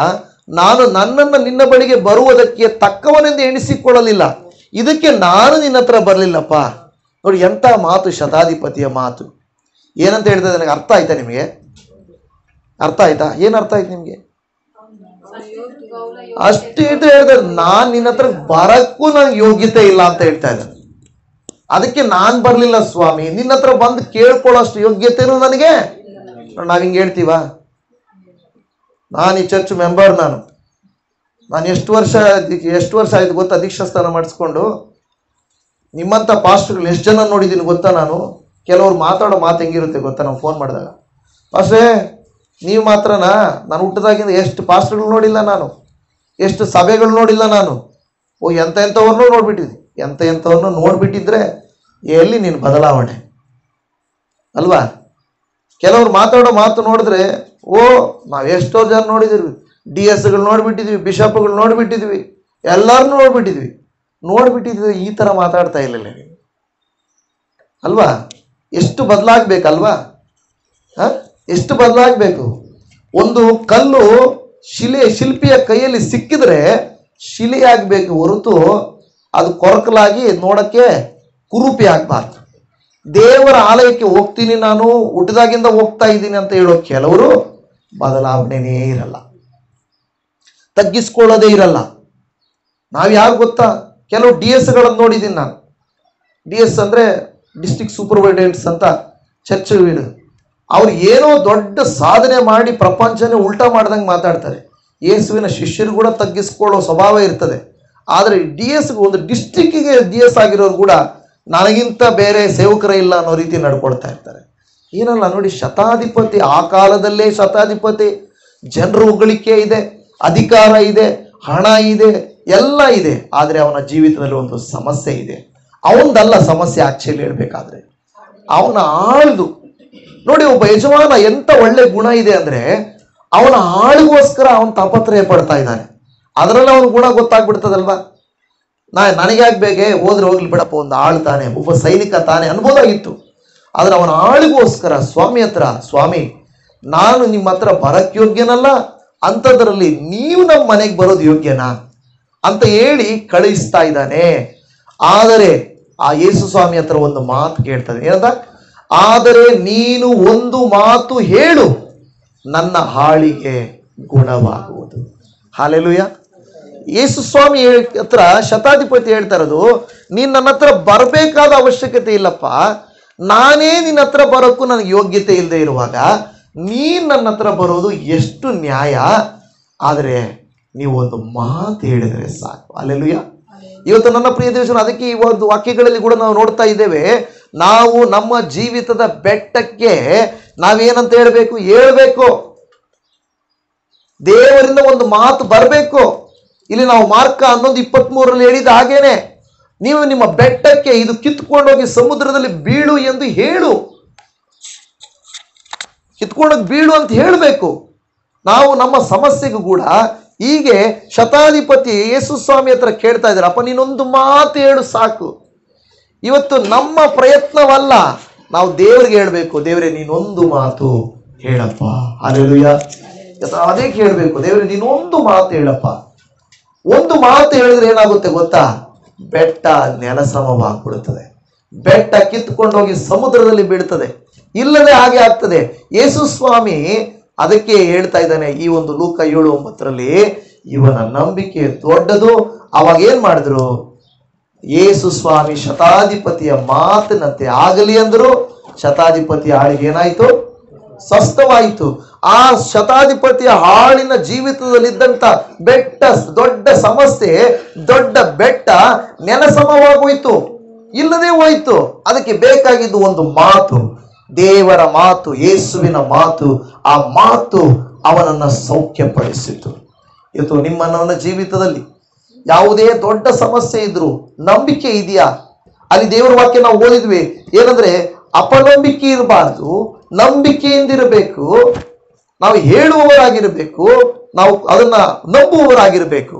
ನಾನು ನನ್ನನ್ನು ನಿನ್ನ ಬಳಿಗೆ ಬರುವುದಕ್ಕೆ ತಕ್ಕವನೆಂದು ಎಣಿಸಿಕೊಳ್ಳಲಿಲ್ಲ, ಇದಕ್ಕೆ ನಾನು ನಿನ್ನ ಹತ್ರ ಬರಲಿಲ್ಲಪ್ಪ. ನೋಡಿ ಎಂಥ ಮಾತು, ಶತಾಧಿಪತಿಯ ಮಾತು. ಏನಂತ ಹೇಳ್ತಾ ನನಗೆ ಅರ್ಥ ಆಯ್ತಾ? ನಿಮಗೆ ಅರ್ಥ ಆಯ್ತಾ? ಏನು ಅರ್ಥ ಆಯ್ತು ನಿಮಗೆ? ಅಷ್ಟೇ ಹೇಳಿದ್ರೆ, ನಾನು ನಿನ್ನ ಹತ್ರ ಬರಕ್ಕೂ ನನಗೆ ಯೋಗ್ಯತೆ ಇಲ್ಲ ಅಂತ ಹೇಳ್ತಾ ಇದ್ದಾನೆ. ಅದಕ್ಕೆ ನಾನು ಬರಲಿಲ್ಲ ಸ್ವಾಮಿ, ನಿನ್ನ ಹತ್ರ ಬಂದು ಕೇಳ್ಕೊಳ್ಳೋಷ್ಟು ಯೋಗ್ಯತೆನೂ ನನಗೆ. ನಾವು ಹಿಂಗೆ ಹೇಳ್ತೀವ? ನಾನು ಈ ಚರ್ಚ್ ಮೆಂಬರ್, ನಾನು ಎಷ್ಟು ವರ್ಷ ಆಯ್ತು ಗೊತ್ತಾ ದೀಕ್ಷಾ ಸ್ಥಾನ ಮಾಡಿಸ್ಕೊಂಡು? ನಿಮ್ಮಂಥ ಪಾಸ್ಟರ್ಗಳು ಎಷ್ಟು ಜನ ನೋಡಿದ್ದೀನಿ ಗೊತ್ತಾ? ಕೆಲವ್ರು ಮಾತಾಡೋ ಮಾತು ಹೆಂಗಿರುತ್ತೆ ಗೊತ್ತಾ? ನಾವು ಫೋನ್ ಮಾಡಿದಾಗ, ಪಾಸ್ಟ್ರೇ ನೀವು ಮಾತ್ರನಾ? ನಾನು ಹುಟ್ಟಿದಾಗಿಂದ ಎಷ್ಟು ಪಾಸ್ಟರ್ಗಳು ನೋಡಿಲ್ಲ ನಾನು, ಎಷ್ಟು ಸಭೆಗಳು ನೋಡಿಲ್ಲ ನಾನು. ಎಂಥವ್ರನ್ನೂ ನೋಡ್ಬಿಟ್ಟಿದ್ವಿ. ಎಂಥವ್ರನ್ನೂ ನೋಡ್ಬಿಟ್ಟಿದ್ರೆ ಎಲ್ಲಿ ನಿನ್ನ ಬದಲಾವಣೆ ಅಲ್ವಾ? ಕೆಲವ್ರು ಮಾತಾಡೋ ಮಾತು ನೋಡಿದ್ರೆ, ನಾವು ಎಷ್ಟೋ ಜನ ನೋಡಿದಿರ್ವಿ, DS ನೋಡ್ಬಿಟ್ಟಿದ್ವಿ, ಬಿಷಪ್ಗಳು ನೋಡ್ಬಿಟ್ಟಿದ್ವಿ, ಎಲ್ಲರನ್ನೂ ನೋಡ್ಬಿಟ್ಟಿದ್ವಿ. ಈ ಥರ ಮಾತಾಡ್ತಾ ಇಲ್ಲ ಅಲ್ವಾ? ಎಷ್ಟು ಬದಲಾಗಬೇಕಲ್ವಾ? ಎಷ್ಟು ಬದಲಾಗಬೇಕು? ಒಂದು ಕಲ್ಲು ಶಿಲ್ಪಿಯ ಕೈಯಲ್ಲಿ ಸಿಕ್ಕಿದ್ರೆ ಶಿಲೆ ಆಗಬೇಕು ಹೊರತು ಅದು ಕೊರಕಲಾಗಿ ನೋಡಕ್ಕೆ ಕುರೂಪಿ ಆಗಬಾರ್ದು. ದೇವರ ಆಲಯಕ್ಕೆ ಹೋಗ್ತೀನಿ, ನಾನು ಹುಟ್ಟಿದಾಗಿಂದ ಹೋಗ್ತಾ ಇದ್ದೀನಿ ಅಂತ ಹೇಳೋ ಕೆಲವರು ಬದಲಾವಣೆನೇ ಇರಲ್ಲ, ತಗ್ಗಿಸ್ಕೊಳ್ಳೋದೇ ಇರಲ್ಲ. ನಾವು ಯಾರು ಗೊತ್ತಾ? ಕೆಲವು DS ನೋಡಿದ್ದೀನಿ ನಾನು. DS ಅಂದರೆ ಡಿಸ್ಟ್ರಿಕ್ಟ್ ಸೂಪರ್ವೈಡೆಂಟ್ಸ್ ಅಂತ ಚರ್ಚ್ ಇರೋದು. ಅವ್ರು ಏನೋ ದೊಡ್ಡ ಸಾಧನೆ ಮಾಡಿ ಪ್ರಪಂಚನೇ ಉಲ್ಟಾ ಮಾಡ್ದಂಗೆ ಮಾತಾಡ್ತಾರೆ. ಯೇಸುವಿನ ಶಿಷ್ಯರು ಕೂಡ ತಗ್ಗಿಸ್ಕೊಳ್ಳೋ ಸ್ವಭಾವ ಇರ್ತದೆ. ಆದರೆ ಒಂದು ಡಿಸ್ಟ್ರಿಕ್ಕಿಗೆ DS ಆಗಿರೋರು ಕೂಡ ನನಗಿಂತ ಬೇರೆ ಸೇವಕರೇ ಇಲ್ಲ ಅನ್ನೋ ರೀತಿ ನಡ್ಕೊಳ್ತಾ ಇರ್ತಾರೆ. ಏನಲ್ಲ ನೋಡಿ, ಶತಾಧಿಪತಿ, ಆ ಕಾಲದಲ್ಲೇ ಶತಾಧಿಪತಿ, ಜನರ ಹೊಗಳಿಕೆ ಇದೆ, ಅಧಿಕಾರ ಇದೆ, ಹಣ ಇದೆ, ಎಲ್ಲ ಇದೆ. ಆದರೆ ಅವನ ಜೀವಿತದಲ್ಲಿ ಒಂದು ಸಮಸ್ಯೆ ಇದೆ. ಅವನದಲ್ಲ ಸಮಸ್ಯೆ, ಆಕ್ಚುಲಿ ಹೇಳ್ಬೇಕಾದ್ರೆ ಅವನ ಆಳ್ದು ನೋಡಿ. ಒಬ್ಬ ಯಜಮಾನ ಎಂತ ಒಳ್ಳೆ ಗುಣ ಇದೆ ಅಂದ್ರೆ, ಅವನ ಆಳಿಗೋಸ್ಕರ ಅವನು ತಾಪತ್ರಯ ಪಡ್ತಾ ಇದ್ದಾನೆ. ಅದರಲ್ಲಿ ಅವನ ಗುಣ ಗೊತ್ತಾಗ್ಬಿಡ್ತದಲ್ವಾ? ನನಗೆ ಆಗ್ಬೇಕೆ, ಹೋದ್ರೆ ಹೋಗ್ಲಿ ಬಿಡಪ್ಪ, ಒಂದು ಆಳು ತಾನೆ, ಒಬ್ಬ ಸೈನಿಕ ತಾನೆ ಅನ್ಬೋದಾಗಿತ್ತು. ಆದರೆ ಅವನ ಆಳಿಗೋಸ್ಕರ ಸ್ವಾಮಿ ಹತ್ರ, ಸ್ವಾಮಿ ನಾನು ನಿಮ್ಮ ಹತ್ರ ಬರಕ್ಕೆ ಯೋಗ್ಯನಲ್ಲ, ಅಂಥದ್ರಲ್ಲಿ ನೀವು ನಮ್ಮ ಮನೆಗೆ ಬರೋದು ಯೋಗ್ಯನಾ ಅಂತ ಹೇಳಿ ಕಳಿಸ್ತಾ ಇದ್ದಾನೆ. ಆದರೆ ಆ ಯೇಸು ಸ್ವಾಮಿ ಹತ್ರ ಒಂದು ಮಾತು ಕೇಳ್ತಾನೆ. ಏನಂತ? ಆದರೆ ನೀನು ಒಂದು ಮಾತು ಹೇಳು, ನನ್ನ ಹಾಳಿಗೆ ಗುಣವಾಗುವುದು. ಹಾಲೆಲೂಯ. ಯೇಸು ಸ್ವಾಮಿ ಹತ್ರ ಶತಾಧಿಪತಿ ಹೇಳ್ತಾ ಇರೋದು, ನೀನು ನನ್ನ ಹತ್ರ ಬರಬೇಕಾದ ಅವಶ್ಯಕತೆ ಇಲ್ಲಪ್ಪ, ನಾನೇ ನಿನ್ನ ಹತ್ರ ಬರೋಕ್ಕೂ ನನಗೆ ಯೋಗ್ಯತೆ ಇಲ್ಲದೆ ಇರುವಾಗ ನೀನು ನನ್ನ ಹತ್ರ ಬರೋದು ಎಷ್ಟು ನ್ಯಾಯ? ಆದರೆ ನೀವು ಒಂದು ಮಾತು ಹೇಳಿದರೆ ಸಾಕು. ಹಾಲೆಲೂಯ. ಇವತ್ತು ನನ್ನ ಪ್ರಿಯ ದೇವಜನ, ಅದಕ್ಕೆ ಈ ಒಂದು ವಾಕ್ಯಗಳಲ್ಲಿ ಕೂಡ ನಾವು ನೋಡ್ತಾ ಇದ್ದೇವೆ, ನಾವು ನಮ್ಮ ಜೀವಿತದ ಬೆಟ್ಟಕ್ಕೆ ನಾವೇನಂತ ಹೇಳ್ಬೇಕು. ದೇವರಿಂದ ಒಂದು ಮಾತು ಬರಬೇಕು. ಇಲ್ಲಿ ನಾವು ಮಾರ್ಕ 11:23 ಹೇಳಿದ ಹಾಗೇನೆ, ನೀವು ನಿಮ್ಮ ಬೆಟ್ಟಕ್ಕೆ ಇದು ಕಿತ್ಕೊಂಡೋಗಿ ಸಮುದ್ರದಲ್ಲಿ ಬೀಳು ಎಂದು ಹೇಳು. ಕಿತ್ಕೊಂಡೋಗಿ ಬೀಳು ಅಂತ ಹೇಳಬೇಕು. ನಾವು ನಮ್ಮ ಸಮಸ್ಯೆಗೂ ಕೂಡ ಹೀಗೆ ಶತಾಧಿಪತಿ ಯೇಸು ಸ್ವಾಮಿ ಹತ್ರ ಕೇಳ್ತಾ ಇದ್ದಾರೆ, ಅಪ್ಪ ನೀನೊಂದು ಮಾತು ಹೇಳು ಸಾಕು. ಇವತ್ತು ನಮ್ಮ ಪ್ರಯತ್ನವಲ್ಲ, ನಾವು ದೇವರಿಗೆ ಹೇಳಬೇಕು, ದೇವರೇ ನೀನೊಂದು ಮಾತು ಹೇಳಪ್ಪ. ಹಲ್ಲೆಲೂಯಾ. ಅದೇ ಕೇಳಬೇಕು, ದೇವರೇ ನೀನೊಂದು ಮಾತು ಹೇಳಪ್ಪ. ಒಂದು ಮಾತು ಹೇಳಿದ್ರೆ ಏನಾಗುತ್ತೆ ಗೊತ್ತಾ? ಬೆಟ್ಟ ನೆಲಸಮವಾಗ್ಬಿಡುತ್ತದೆ. ಬೆಟ್ಟ ಕಿತ್ಕೊಂಡೋಗಿ ಸಮುದ್ರದಲ್ಲಿ ಬೀಳ್ತದೆ. ಇಲ್ಲದೆ ಹಾಗೆ ಆಗ್ತದೆ. ಯೇಸು ಸ್ವಾಮಿ ಅದಕ್ಕೆ ಹೇಳ್ತಾ ಇದ್ದಾನೆ ಈ ಒಂದು ಲೂಕ 7:9 ಇವನ ನಂಬಿಕೆ ದೊಡ್ಡದು. ಅವಾಗ ಏನ್ ಮಾಡಿದ್ರು? ಯೇಸು ಸ್ವಾಮಿ ಶತಾಧಿಪತಿಯ ಮಾತಿನಂತೆ ಆಗಲಿ ಅಂದ್ರು. ಶತಾಧಿಪತಿಯ ಆಳಿಗೆ ಏನಾಯ್ತು? ಸ್ವಸ್ಥವಾಯಿತು. ಆ ಶತಾಧಿಪತಿಯ ಆಳಿನ ಜೀವಿತದಲ್ಲಿದ್ದಂತ ಬೆಟ್ಟ, ದೊಡ್ಡ ಸಮಸ್ಯೆ, ದೊಡ್ಡ ಬೆಟ್ಟ ನೆಲಸಮವಾಗೋಯ್ತು, ಇಲ್ಲದೆ ಹೋಯ್ತು. ಅದಕ್ಕೆ ಬೇಕಾಗಿದ್ದು ಒಂದು ಮಾತು, ದೇವರ ಮಾತು, ಯೇಸುವಿನ ಮಾತು. ಆ ಮಾತು ಅವನನ್ನ ಸೌಖ್ಯಪಡಿಸಿತು. ಇವತ್ತು ನಿಮ್ಮ ಜೀವಿತದಲ್ಲಿ ಯಾವುದೇ ದೊಡ್ಡ ಸಮಸ್ಯೆ ಇದ್ರು ನಂಬಿಕೆ ಇದೆಯಾ? ಅಲ್ಲಿ ದೇವರ ವಾಕ್ಯ ನಾವು ಓದಿದ್ವಿ, ಏನಂದ್ರೆ ಅಪನಂಬಿಕೆ ಇರಬಾರ್ದು, ನಂಬಿಕೆಯಿಂದಿರಬೇಕು. ನಾವು ಹೇಳುವವರಾಗಿರಬೇಕು, ನಾವು ಅದನ್ನ ನಂಬುವವರಾಗಿರಬೇಕು.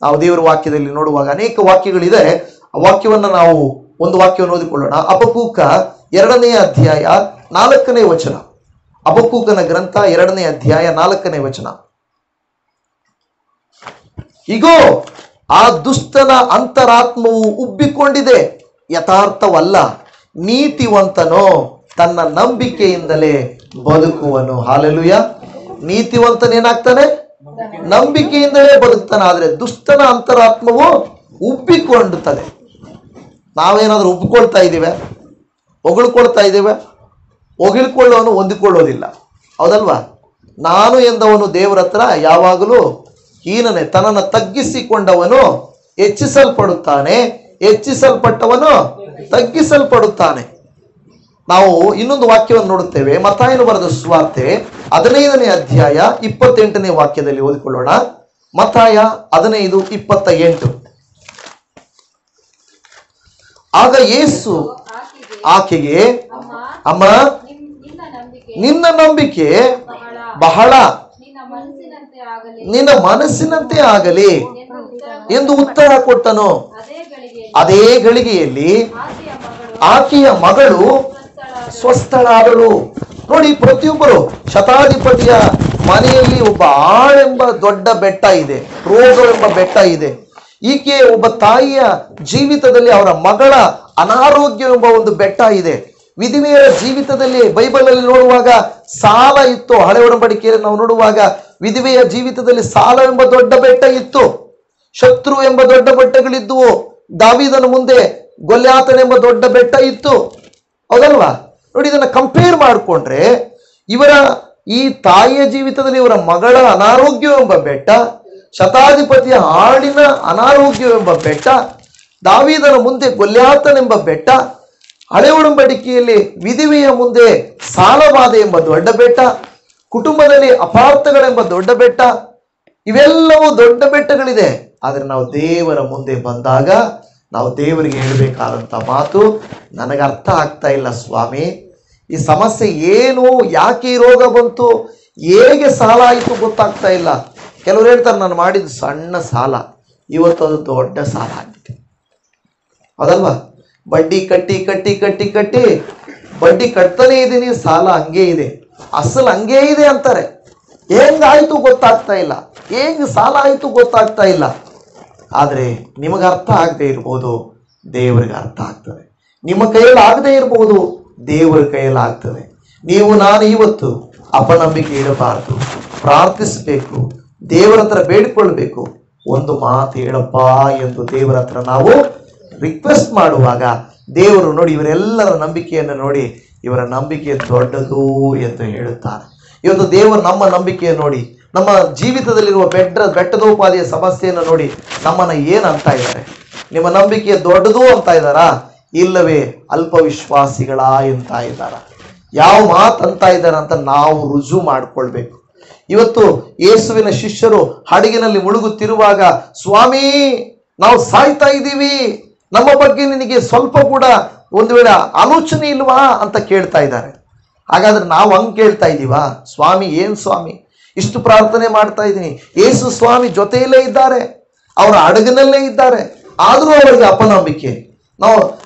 ನಾವು ದೇವರ ವಾಕ್ಯದಲ್ಲಿ ನೋಡುವಾಗ ಅನೇಕ ವಾಕ್ಯಗಳಿದೆ. ಆ ವಾಕ್ಯವನ್ನ ನಾವು ಒಂದು ವಾಕ್ಯವನ್ನು ಓದಿಕೊಳ್ಳೋಣ. ಹಬಕ್ಕೂಕ 2ನೇ ಅಧ್ಯಾಯ 4ನೇ ವಚನ. ಹಬಕ್ಕೂಕನ ಗ್ರಂಥ 2ನೇ ಅಧ್ಯಾಯ 4ನೇ ವಚನ. ಇಗೋ ಆ ದುಷ್ಟನ ಅಂತರಾತ್ಮವು ಉಬ್ಬಿಕೊಂಡಿದೆ, ಯಥಾರ್ಥವಲ್ಲ. ನೀತಿವಂತನೋ ತನ್ನ ನಂಬಿಕೆಯಿಂದಲೇ ಬದುಕುವನು. ಹಲ್ಲೆಲೂಯಾ. ನೀತಿವಂತನೇನಾಗ್ತಾನೆ? ನಂಬಿಕೆಯಿಂದಲೇ ಬದುಕ್ತಾನೆ. ಆದ್ರೆ ದುಷ್ಟನ ಅಂತರಾತ್ಮವು ಉಬ್ಬಿಕೊಳ್ಳುತ್ತದೆ. ನಾವೇನಾದ್ರೂ ಉಬ್ಬಿಕೊಳ್ತಾ ಇದ್ದೀವಿ, ಹೊಗಳ್ಕೊಳ್ತಾ ಇದ್ದೇವೆ? ಹೊಗಳ್ಕೊಳ್ಳೋನು ಹೊಂದಿಕೊಳ್ಳೋದಿಲ್ಲ, ಹೌದಲ್ವಾ? ನಾನು ಎಂದವನು ದೇವರ ಹತ್ರ ಯಾವಾಗಲೂ ಹೀನನೆ. ತನ್ನನ್ನು ತಗ್ಗಿಸಿಕೊಂಡವನು ಹೆಚ್ಚಿಸಲ್ಪಡುತ್ತಾನೆ, ಹೆಚ್ಚಿಸಲ್ಪಟ್ಟವನು ತಗ್ಗಿಸಲ್ಪಡುತ್ತಾನೆ. ನಾವು ಇನ್ನೊಂದು ವಾಕ್ಯವನ್ನು ನೋಡುತ್ತೇವೆ. ಮತ್ತಾಯನು ಬರೆದ ಸುವಾರ್ತೆ 15ನೇ ಅಧ್ಯಾಯ 28ನೇ ವಾಕ್ಯದಲ್ಲಿ ಓದಿಕೊಳ್ಳೋಣ. ಮತ್ತಾಯ 15:28. ಆಗ ಯೇಸು ಆಕೆಗೆ, ಅಮ್ಮ ನಿನ್ನ ನಂಬಿಕೆ ಬಹಳ, ನಿನ್ನ ಮನಸ್ಸಿನಂತೆ ಆಗಲಿ ಎಂದು ಉತ್ತರ ಕೊಟ್ಟನು. ಅದೇ ಗಳಿಗೆಯಲ್ಲಿ ಆಕೆಯ ಮಗಳು ಸ್ವಸ್ಥಳಾದಳು. ನೋಡಿ, ಪ್ರತಿಯೊಬ್ಬರು ಶತಾಧಿಪತಿಯ ಮನೆಯಲ್ಲಿ ಒಬ್ಬ ಆಳೆಂಬ ದೊಡ್ಡ ಬೆಟ್ಟ ಇದೆ, ರೋಗವೆಂಬ ಬೆಟ್ಟ ಇದೆ. ಈಕೆ ಒಬ್ಬ ತಾಯಿಯ ಜೀವಿತದಲ್ಲಿ ಅವರ ಮಗಳ ಅನಾರೋಗ್ಯವೆಂಬ ಒಂದು ಬೆಟ್ಟ ಇದೆ. ವಿಧವೆಯರ ಜೀವಿತದಲ್ಲಿ ಬೈಬಲ್ ಅಲ್ಲಿ ನೋಡುವಾಗ ಸಾಲ ಇತ್ತು. ಹಳೆ ಒಡಂಬಡಿಕೆಯಲ್ಲಿ ನಾವು ನೋಡುವಾಗ ವಿಧವೆಯ ಜೀವಿತದಲ್ಲಿ ಸಾಲವೆಂಬ ದೊಡ್ಡ ಬೆಟ್ಟ ಇತ್ತು, ಶತ್ರು ಎಂಬ ದೊಡ್ಡ ಬೆಟ್ಟಗಳಿದ್ದುವು. ದಾವೀದನ ಮುಂದೆ ಗೊಲ್ಯಾತನೆಂಬ ದೊಡ್ಡ ಬೆಟ್ಟ ಇತ್ತು, ಹೌದಲ್ವಾ? ನೋಡಿ, ಇದನ್ನ ಕಂಪೇರ್ ಮಾಡಿಕೊಂಡ್ರೆ ಇವರ ಈ ತಾಯಿಯ ಜೀವಿತದಲ್ಲಿ ಇವರ ಮಗಳ ಅನಾರೋಗ್ಯವೆಂಬ ಬೆಟ್ಟ, ಶತಾಧಿಪತಿಯ ಆಳಿನ ಅನಾರೋಗ್ಯವೆಂಬ ಬೆಟ್ಟ, ದಾವೀದನ ಮುಂದೆ ಗೊಲ್ಯಾತನೆಂಬ ಬೆಟ್ಟ, ಹಳೆ ಒಡಂಬಡಿಕೆಯಲ್ಲಿ ವಿಧವೆಯ ಮುಂದೆ ಸಾಲಬಾಧೆ ಎಂಬ ದೊಡ್ಡ ಬೆಟ್ಟ, ಕುಟುಂಬದಲ್ಲಿ ಅಪಾರ್ಥಗಳೆಂಬ ದೊಡ್ಡ ಬೆಟ್ಟ, ಇವೆಲ್ಲವೂ ದೊಡ್ಡ ಬೆಟ್ಟಗಳಿದೆ. ಆದರೆ ನಾವು ದೇವರ ಮುಂದೆ ಬಂದಾಗ ನಾವು ದೇವರಿಗೆ ಹೇಳಬೇಕಾದಂಥ ಮಾತು, ನನಗೆ ಅರ್ಥ ಆಗ್ತಾ ಇಲ್ಲ ಸ್ವಾಮಿ, ಈ ಸಮಸ್ಯೆ ಏನು, ಯಾಕೆ ಈ ರೋಗ ಬಂತು, ಹೇಗೆ ಸಾಲ ಆಯಿತು ಗೊತ್ತಾಗ್ತಾ ಇಲ್ಲ. ಕೆಲವರು ಹೇಳ್ತಾರೆ, ನಾನು ಮಾಡಿದ ಸಣ್ಣ ಸಾಲ ಇವತ್ತು ಅದು ದೊಡ್ಡ ಸಾಲ ಆಗಿದೆ, ಹೌದಲ್ವಾ? ಬಡ್ಡಿ ಕಟ್ಟಿ ಕಟ್ಟಿ ಕಟ್ಟಿ ಕಟ್ಟಿ ಬಡ್ಡಿ ಕಟ್ತಾನೆ ಇದ್ದೀನಿ, ಸಾಲ ಹಂಗೆ ಇದೆ, ಅಸಲು ಹಂಗೆ ಇದೆ ಅಂತಾರೆ. ಹೆಂಗಾಯ್ತು ಗೊತ್ತಾಗ್ತಾ ಇಲ್ಲ, ಹೇಗೆ ಸಾಲ ಆಯಿತು ಗೊತ್ತಾಗ್ತಾ ಇಲ್ಲ. ಆದರೆ ನಿಮಗೆ ಅರ್ಥ ಆಗದೆ ಇರ್ಬೋದು, ದೇವರಿಗೆ ಅರ್ಥ ಆಗ್ತದೆ. ನಿಮ್ಮ ಕೈಯಲ್ಲಿ ಆಗದೆ ಇರಬಹುದು, ದೇವರ ಕೈಯಲ್ಲಿ ಆಗ್ತದೆ. ನೀವು ನಾನು ಇವತ್ತು ಅಪನಂಬಿಕೆ ಇಡಬಾರ್ದು, ಪ್ರಾರ್ಥಿಸಬೇಕು, ದೇವರ ಹತ್ರ ಬೇಡಿಕೊಳ್ಬೇಕು. ಒಂದು ಮಾತು ಹೇಳಪ್ಪ ಎಂದು ದೇವರ ಹತ್ರ ನಾವು ರಿಕ್ವೆಸ್ಟ್ ಮಾಡುವಾಗ ದೇವರು ನೋಡಿ ಇವರೆಲ್ಲರ ನಂಬಿಕೆಯನ್ನು ನೋಡಿ ಇವರ ನಂಬಿಕೆ ದೊಡ್ಡದು ಎಂದು ಹೇಳುತ್ತಾರೆ. ಇವತ್ತು ದೇವರು ನಮ್ಮ ನಂಬಿಕೆಯನ್ನು ನೋಡಿ, ನಮ್ಮ ಜೀವಿತದಲ್ಲಿರುವ ಬೆಟ್ಟದೋಪಾದಿಯ ಸಮಸ್ಯೆಯನ್ನು ನೋಡಿ ನಮ್ಮನ್ನು ಏನು ಅಂತ ಇದ್ದಾರೆ? ನಿಮ್ಮ ನಂಬಿಕೆ ದೊಡ್ಡದು ಅಂತ ಇದ್ದಾರಾ? ಇಲ್ಲವೇ ಅಲ್ಪ ವಿಶ್ವಾಸಿಗಳ ಅಂತ ಇದ್ದಾರ? ಯಾವ ಮಾತಂತ ಇದ್ದಾರೆ ಅಂತ ನಾವು ರುಜು ಮಾಡ್ಕೊಳ್ಬೇಕು. ಇವತ್ತು ಯೇಸುವಿನ ಶಿಷ್ಯರು ಹಡಗಿನಲ್ಲಿ ಮುಳುಗುತ್ತಿರುವಾಗ, ಸ್ವಾಮಿ ನಾವು ಸಾಯ್ತಾ ಇದ್ದೀವಿ, ನಮ್ಮ ಬಗ್ಗೆ ನಿನಗೆ ಸ್ವಲ್ಪ ಕೂಡ ಒಂದು ವೇಳೆ ಆಲೋಚನೆ ಇಲ್ವಾ ಅಂತ ಕೇಳ್ತಾ ಇದ್ದಾರೆ. ಹಾಗಾದ್ರೆ ನಾವು ಹಂಗೆ ಕೇಳ್ತಾ ಇದ್ದೀವಾ? ಸ್ವಾಮಿ ಏನ್ ಸ್ವಾಮಿ ಇಷ್ಟು ಪ್ರಾರ್ಥನೆ ಮಾಡ್ತಾ ಇದ್ದೀನಿ, ಯೇಸು ಸ್ವಾಮಿ ಜೊತೆಯಲ್ಲೇ ಇದ್ದಾರೆ, ಅವರ ಹಡಗಿನಲ್ಲೇ ಇದ್ದಾರೆ, ಆದರೂ ಅವರಿಗೆ ಅಪನಂಬಿಕೆ. ನಾವು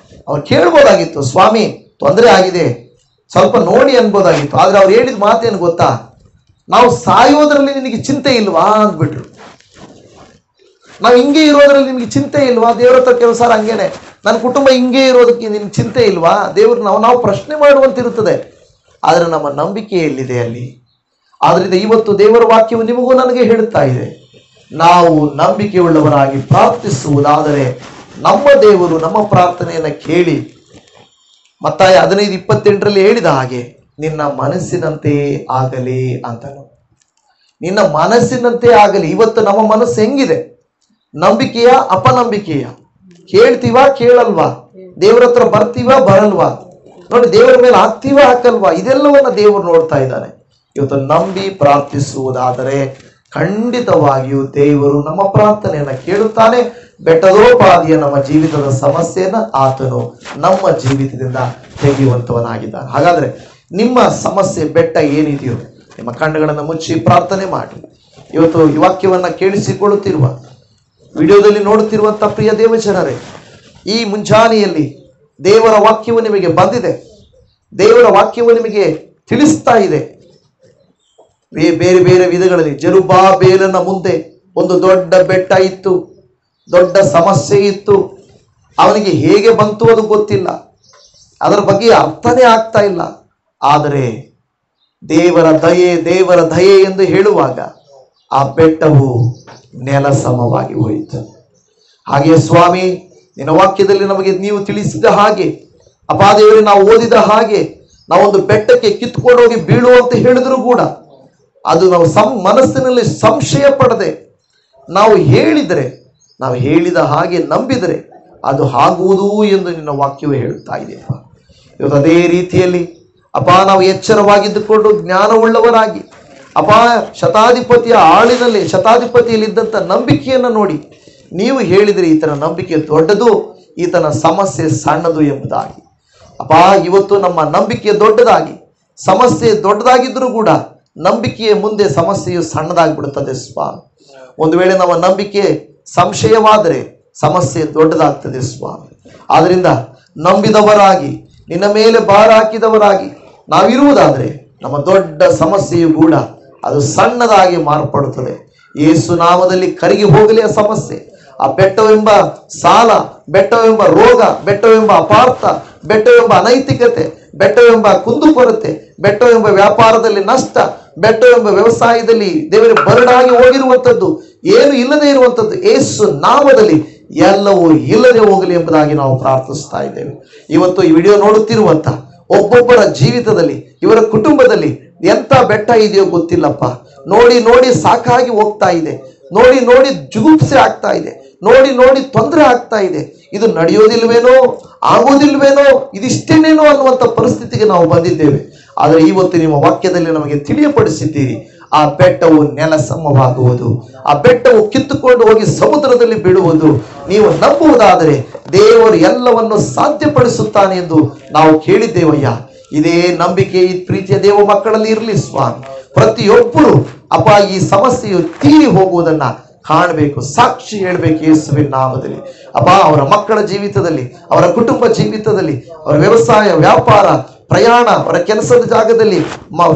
ಅವ್ರು ಕೇಳ್ಬೋದಾಗಿತ್ತು, ಸ್ವಾಮಿ ತೊಂದರೆ ಆಗಿದೆ ಸ್ವಲ್ಪ ನೋಡಿ ಅನ್ಬೋದಾಗಿತ್ತು. ಆದ್ರೆ ಅವ್ರು ಹೇಳಿದ ಮಾತೇನು ಗೊತ್ತಾ? ನಾವು ಸಾಯೋದ್ರಲ್ಲಿ ನಿನಗೆ ಚಿಂತೆ ಇಲ್ವಾ ಅಂದ್ಬಿಟ್ರು. ನಾವು ಹಿಂಗೆ ಇರೋದ್ರಲ್ಲಿ ನಿಮ್ಗೆ ಚಿಂತೆ ಇಲ್ವಾ? ದೇವ್ರ ಹತ್ರ ಕೆಲಸ ಹಂಗೇನೆ, ನನ್ನ ಕುಟುಂಬ ಹಿಂಗೆ ಇರೋದಕ್ಕೆ ನಿನ್ಗೆ ಚಿಂತೆ ಇಲ್ವಾ? ದೇವ್ರು ನಾವು ಪ್ರಶ್ನೆ ಮಾಡುವಂತಿರುತ್ತದೆ. ಆದರೆ ನಮ್ಮ ನಂಬಿಕೆ ಎಲ್ಲಿದೆ ಅಲ್ಲಿ? ಆದ್ರಿಂದ ಇವತ್ತು ದೇವರ ವಾಕ್ಯವು ನಿಮಗೂ ನನಗೆ ಹೇಳುತ್ತಾ ಇದೆ, ನಾವು ನಂಬಿಕೆ ಉಳ್ಳವರಾಗಿ ಪ್ರಾರ್ಥಿಸುವುದಾದರೆ ನಮ್ಮ ದೇವರು ನಮ್ಮ ಪ್ರಾರ್ಥನೆಯನ್ನು ಕೇಳಿ ಮತ್ತಾಯ 15:28 ಹೇಳಿದ ಹಾಗೆ ನಿನ್ನ ಮನಸ್ಸಿನಂತೆ ಆಗಲಿ ಅಂತನು. ನಿನ್ನ ಮನಸ್ಸಿನಂತೆ ಆಗಲಿ. ಇವತ್ತು ನಮ್ಮ ಮನಸ್ಸು ಹೆಂಗಿದೆ? ನಂಬಿಕೆಯ ಅಪನಂಬಿಕೆಯ? ಕೇಳ್ತೀವಾ ಕೇಳಲ್ವಾ? ದೇವರ ಹತ್ರ ಬರ್ತೀವಾ ಬರಲ್ವಾ? ನೋಡಿ, ದೇವರ ಮೇಲೆ ಹಾಕ್ತೀವಾ ಹಾಕಲ್ವಾ? ಇದೆಲ್ಲವನ್ನ ದೇವರು ನೋಡ್ತಾ ಇದ್ದಾನೆ. ಇವತ್ತು ನಂಬಿ ಪ್ರಾರ್ಥಿಸುವುದಾದರೆ ಖಂಡಿತವಾಗಿಯೂ ದೇವರು ನಮ್ಮ ಪ್ರಾರ್ಥನೆಯನ್ನ ಕೇಳುತ್ತಾನೆ. ಬೆಟ್ಟದೋಪಾದಿಯ ನಮ್ಮ ಜೀವಿತದ ಸಮಸ್ಯೆಯನ್ನ ಆತನು ನಮ್ಮ ಜೀವಿತದಿಂದ ತೆಗೆಯುವಂತವನಾಗಿದ್ದಾನೆ. ಹಾಗಾದ್ರೆ ನಿಮ್ಮ ಸಮಸ್ಯೆ ಬೆಟ್ಟ ಏನಿದೆಯೋ ನಿಮ್ಮ ಕಣ್ಣುಗಳನ್ನು ಮುಚ್ಚಿ ಪ್ರಾರ್ಥನೆ ಮಾಡಿ. ಇವತ್ತು ಈ ವಾಕ್ಯವನ್ನ ಕೇಳಿಸಿಕೊಳ್ಳುತ್ತಿರುವ, ವಿಡಿಯೋದಲ್ಲಿ ನೋಡುತ್ತಿರುವಂತ ಪ್ರಿಯ ದೇವಜನರೇ, ಈ ಮುಂಜಾನೆಯಲ್ಲಿ ದೇವರ ವಾಕ್ಯವು ನಿಮಗೆ ಬಂದಿದೆ. ದೇವರ ವಾಕ್ಯವು ನಿಮಗೆ ತಿಳಿಸ್ತಾ ಇದೆ. ಬೇರೆ ಬೇರೆ ವಿಧಗಳಲ್ಲಿ ಜೆರುಬ್ಬಾಬೇಲನ ಮುಂದೆ ಒಂದು ದೊಡ್ಡ ಬೆಟ್ಟ ಇತ್ತು, ದೊಡ್ಡ ಸಮಸ್ಯೆ ಇತ್ತು. ಅವನಿಗೆ ಹೇಗೆ ಬಂತು ಅದು ಗೊತ್ತಿಲ್ಲ, ಅದರ ಬಗ್ಗೆ ಅರ್ಥನೇ ಆಗ್ತಾ ಇಲ್ಲ. ಆದರೆ ದೇವರ ದಯೆ ಎಂದು ಹೇಳುವಾಗ ಆ ಬೆಟ್ಟವು ನೆಲಸಮವಾಗಿ ಹೋಯಿತು. ಹಾಗೆ ಸ್ವಾಮಿ ನಿನ್ನ ವಾಕ್ಯದಲ್ಲಿ ನಮಗೆ ನೀವು ತಿಳಿಸಿದ ಹಾಗೆ, ಅಪಾದೇವರೇ ನಾವು ಓದಿದ ಹಾಗೆ, ನಾವೊಂದು ಬೆಟ್ಟಕ್ಕೆ ಕಿತ್ಕೊಂಡು ಹೋಗಿ ಬೀಳುವಂತ ಹೇಳಿದ್ರು ಕೂಡ ಅದು ನಾವು ಮನಸ್ಸಿನಲ್ಲಿ ಸಂಶಯ ಪಡದೆ ನಾವು ಹೇಳಿದ ಹಾಗೆ ನಂಬಿದರೆ ಅದು ಆಗುವುದು ಎಂದು ನಿನ್ನ ವಾಕ್ಯವೇ ಹೇಳುತ್ತಾ ಇದೆಯಪ್ಪ. ಇವತ್ತು ಅದೇ ರೀತಿಯಲ್ಲಿ ಅಪ್ಪ ನಾವು ಎಚ್ಚರವಾಗಿದ್ದುಕೊಂಡು ಜ್ಞಾನವುಳ್ಳವರಾಗಿ ಅಪ್ಪ ಶತಾಧಿಪತಿಯ ಆಳಿನಲ್ಲಿ ಶತಾಧಿಪತಿಯಲ್ಲಿದ್ದಂಥ ನಂಬಿಕೆಯನ್ನು ನೋಡಿ ನೀವು ಹೇಳಿದರೆ ಈತನ ನಂಬಿಕೆ ದೊಡ್ಡದು, ಈತನ ಸಮಸ್ಯೆ ಸಣ್ಣದು ಎಂಬುದಾಗಿ. ಅಪ್ಪ ಇವತ್ತು ನಮ್ಮ ನಂಬಿಕೆ ದೊಡ್ಡದಾಗಿ ಸಮಸ್ಯೆ ದೊಡ್ಡದಾಗಿದ್ರೂ ಕೂಡ ನಂಬಿಕೆಯ ಮುಂದೆ ಸಮಸ್ಯೆಯು ಸಣ್ಣದಾಗ್ಬಿಡುತ್ತದೆ ಸ್ವಾಮಿ. ಒಂದು ವೇಳೆ ನಮ್ಮ ನಂಬಿಕೆ ಸಂಶಯವಾದರೆ ಸಮಸ್ಯೆ ದೊಡ್ಡದಾಗ್ತದೆ ಸ್ವಾಮಿ. ಆದ್ರಿಂದ ನಂಬಿದವರಾಗಿ ನಿನ್ನ ಮೇಲೆ ಭಾರ ಹಾಕಿದವರಾಗಿ ನಾವಿರುವುದಾದರೆ ನಮ್ಮ ದೊಡ್ಡ ಸಮಸ್ಯೆಯು ಕೂಡ ಅದು ಸಣ್ಣದಾಗಿ ಮಾರ್ಪಡುತ್ತದೆ. ಯೇಸು ನಾಮದಲ್ಲಿ ಕರಗಿ ಹೋಗಲಿ ಆ ಸಮಸ್ಯೆ, ಆ ಬೆಟ್ಟವೆಂಬ ಸಾಲ, ಬೆಟ್ಟವೆಂಬ ರೋಗ, ಬೆಟ್ಟವೆಂಬ ಅಪಾರ್ಥ, ಬೆಟ್ಟವೆಂಬ ಅನೈತಿಕತೆ, ಬೆಟ್ಟವೆಂಬ ಕುಂದುಕೊರತೆ, ಬೆಟ್ಟವೆಂಬ ವ್ಯಾಪಾರದಲ್ಲಿ ನಷ್ಟ, ಬೆಟ್ಟವೆಂಬ ವ್ಯವಸಾಯದಲ್ಲಿ ದೇವರ ಬರಡಾಗಿ ಹೋಗಿರುವಂಥದ್ದು, ಏನು ಇಲ್ಲದೆ ಇರುವಂಥದ್ದು ಯೇಸು ನಾಮದಲ್ಲಿ ಎಲ್ಲವೂ ಇಲ್ಲದೆ ಹೋಗಲಿ ಎಂಬುದಾಗಿ ನಾವು ಪ್ರಾರ್ಥಿಸ್ತಾ ಇದ್ದೇವೆ. ಇವತ್ತು ಈ ವಿಡಿಯೋ ನೋಡುತ್ತಿರುವಂತ ಒಬ್ಬೊಬ್ಬರ ಜೀವಿತದಲ್ಲಿ, ಇವರ ಕುಟುಂಬದಲ್ಲಿ ಎಂಥ ಬೆಟ್ಟ ಇದೆಯೋ ಗೊತ್ತಿಲ್ಲಪ್ಪ. ನೋಡಿ ಸಾಕಾಗಿ ಹೋಗ್ತಾ ಇದೆ, ನೋಡಿ ಜುಗುಪ್ಸೆ ಆಗ್ತಾ ಇದೆ, ನೋಡಿ ತೊಂದರೆ ಆಗ್ತಾ ಇದೆ. ಇದು ನಡೆಯೋದಿಲ್ವೇನೋ, ಆಗೋದಿಲ್ವೇನೋ, ಇದಿಷ್ಟೇನೇನೋ ಅನ್ನುವಂಥ ಪರಿಸ್ಥಿತಿಗೆ ನಾವು ಬಂದಿದ್ದೇವೆ. ಆದರೆ ಇವತ್ತು ನಿಮ್ಮ ವಾಕ್ಯದಲ್ಲಿ ನಮಗೆ ತಿಳಿಯಪಡಿಸಿದ್ದೀರಿ, ಆ ಬೆಟ್ಟವು ನೆಲಸಮವಾಗುವುದು, ಆ ಬೆಟ್ಟವು ಕಿತ್ತುಕೊಂಡು ಹೋಗಿ ಸಮುದ್ರದಲ್ಲಿ ಬೀಳುವುದು. ನೀವು ನಂಬುವುದಾದರೆ ದೇವರು ಎಲ್ಲವನ್ನು ಸಾಧ್ಯಪಡಿಸುತ್ತಾನೆ ಎಂದು ನಾವು ಕೇಳಿದ್ದೇವಯ್ಯ. ಇದೇ ನಂಬಿಕೆ ಈ ಪ್ರೀತಿಯ ದೇವ ಮಕ್ಕಳಲ್ಲಿ ಇರಲಿ ಸ್ವಾಮಿ. ಪ್ರತಿಯೊಬ್ಬರು ಅಪ್ಪ ಈ ಸಮಸ್ಯೆಯು ತೀರಿ ಹೋಗುವುದನ್ನ ಕಾಣಬೇಕು, ಸಾಕ್ಷಿ ಹೇಳಬೇಕು ಯೇಸುವಿನ ನಾಮದಲ್ಲಿ. ಅಪ್ಪ ಅವರ ಮಕ್ಕಳ ಜೀವಿತದಲ್ಲಿ, ಅವರ ಕುಟುಂಬ ಜೀವಿತದಲ್ಲಿ, ಅವರ ವ್ಯವಸಾಯ, ವ್ಯಾಪಾರ, ಪ್ರಯಾಣ, ಅವರ ಕೆಲಸದ ಜಾಗದಲ್ಲಿ,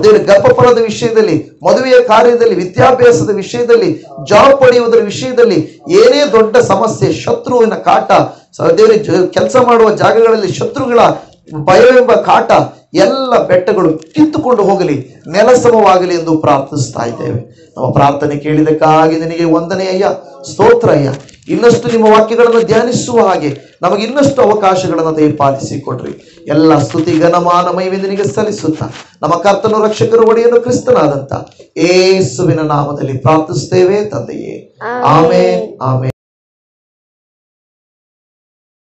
ದೇವರ ಗರ್ಭಫಲದ ವಿಷಯದಲ್ಲಿ, ಮದುವೆಯ ಕಾರ್ಯದಲ್ಲಿ, ವಿದ್ಯಾಭ್ಯಾಸದ ವಿಷಯದಲ್ಲಿ, ಜಾಬ್ ಪಡೆಯುವುದರ ವಿಷಯದಲ್ಲಿ ಏನೇ ದೊಡ್ಡ ಸಮಸ್ಯೆ, ಶತ್ರುವಿನ ಕಾಟ, ದೇವರ ಕೆಲಸ ಮಾಡುವ ಜಾಗಗಳಲ್ಲಿ ಶತ್ರುಗಳ ಭಯವೆಂಬ ಕಾಟ, ಎಲ್ಲ ಬೆಟ್ಟಗಳು ಕಿತ್ತುಕೊಂಡು ಹೋಗಲಿ, ನೆಲಸಮವಾಗಲಿ ಎಂದು ಪ್ರಾರ್ಥಿಸ್ತಾ ಇದ್ದೇವೆ. ನಮ್ಮ ಪ್ರಾರ್ಥನೆ ಕೇಳಿದಕ್ಕಾಗಿ ನಿನಗೆ ವಂದನೆ ಅಯ್ಯ, ಸ್ತೋತ್ರ ಅಯ್ಯ. ಇನ್ನಷ್ಟು ನಿಮ್ಮ ವಾಕ್ಯಗಳನ್ನು ಧ್ಯಾನಿಸುವ ಹಾಗೆ ನಮಗೆ ಇನ್ನಷ್ಟು ಅವಕಾಶಗಳನ್ನು ದಯಪಾಲಿಸಿಕೊಡ್ರಿ. ಎಲ್ಲ ಸ್ತುತಿ ಘನಮಾನ ಮಹಿಮೆ ನಿನಗೆ ಸಲ್ಲಿಸುತ್ತಾ ನಮ್ಮ ಕರ್ತನು ರಕ್ಷಕರು ಒಡೆಯನು ಕ್ರಿಸ್ತನಾದಂತ ಯೇಸುವಿನ ನಾಮದಲ್ಲಿ ಪ್ರಾರ್ಥಿಸ್ತೇವೆ ತಂದೆಯೇ. Amen, amen.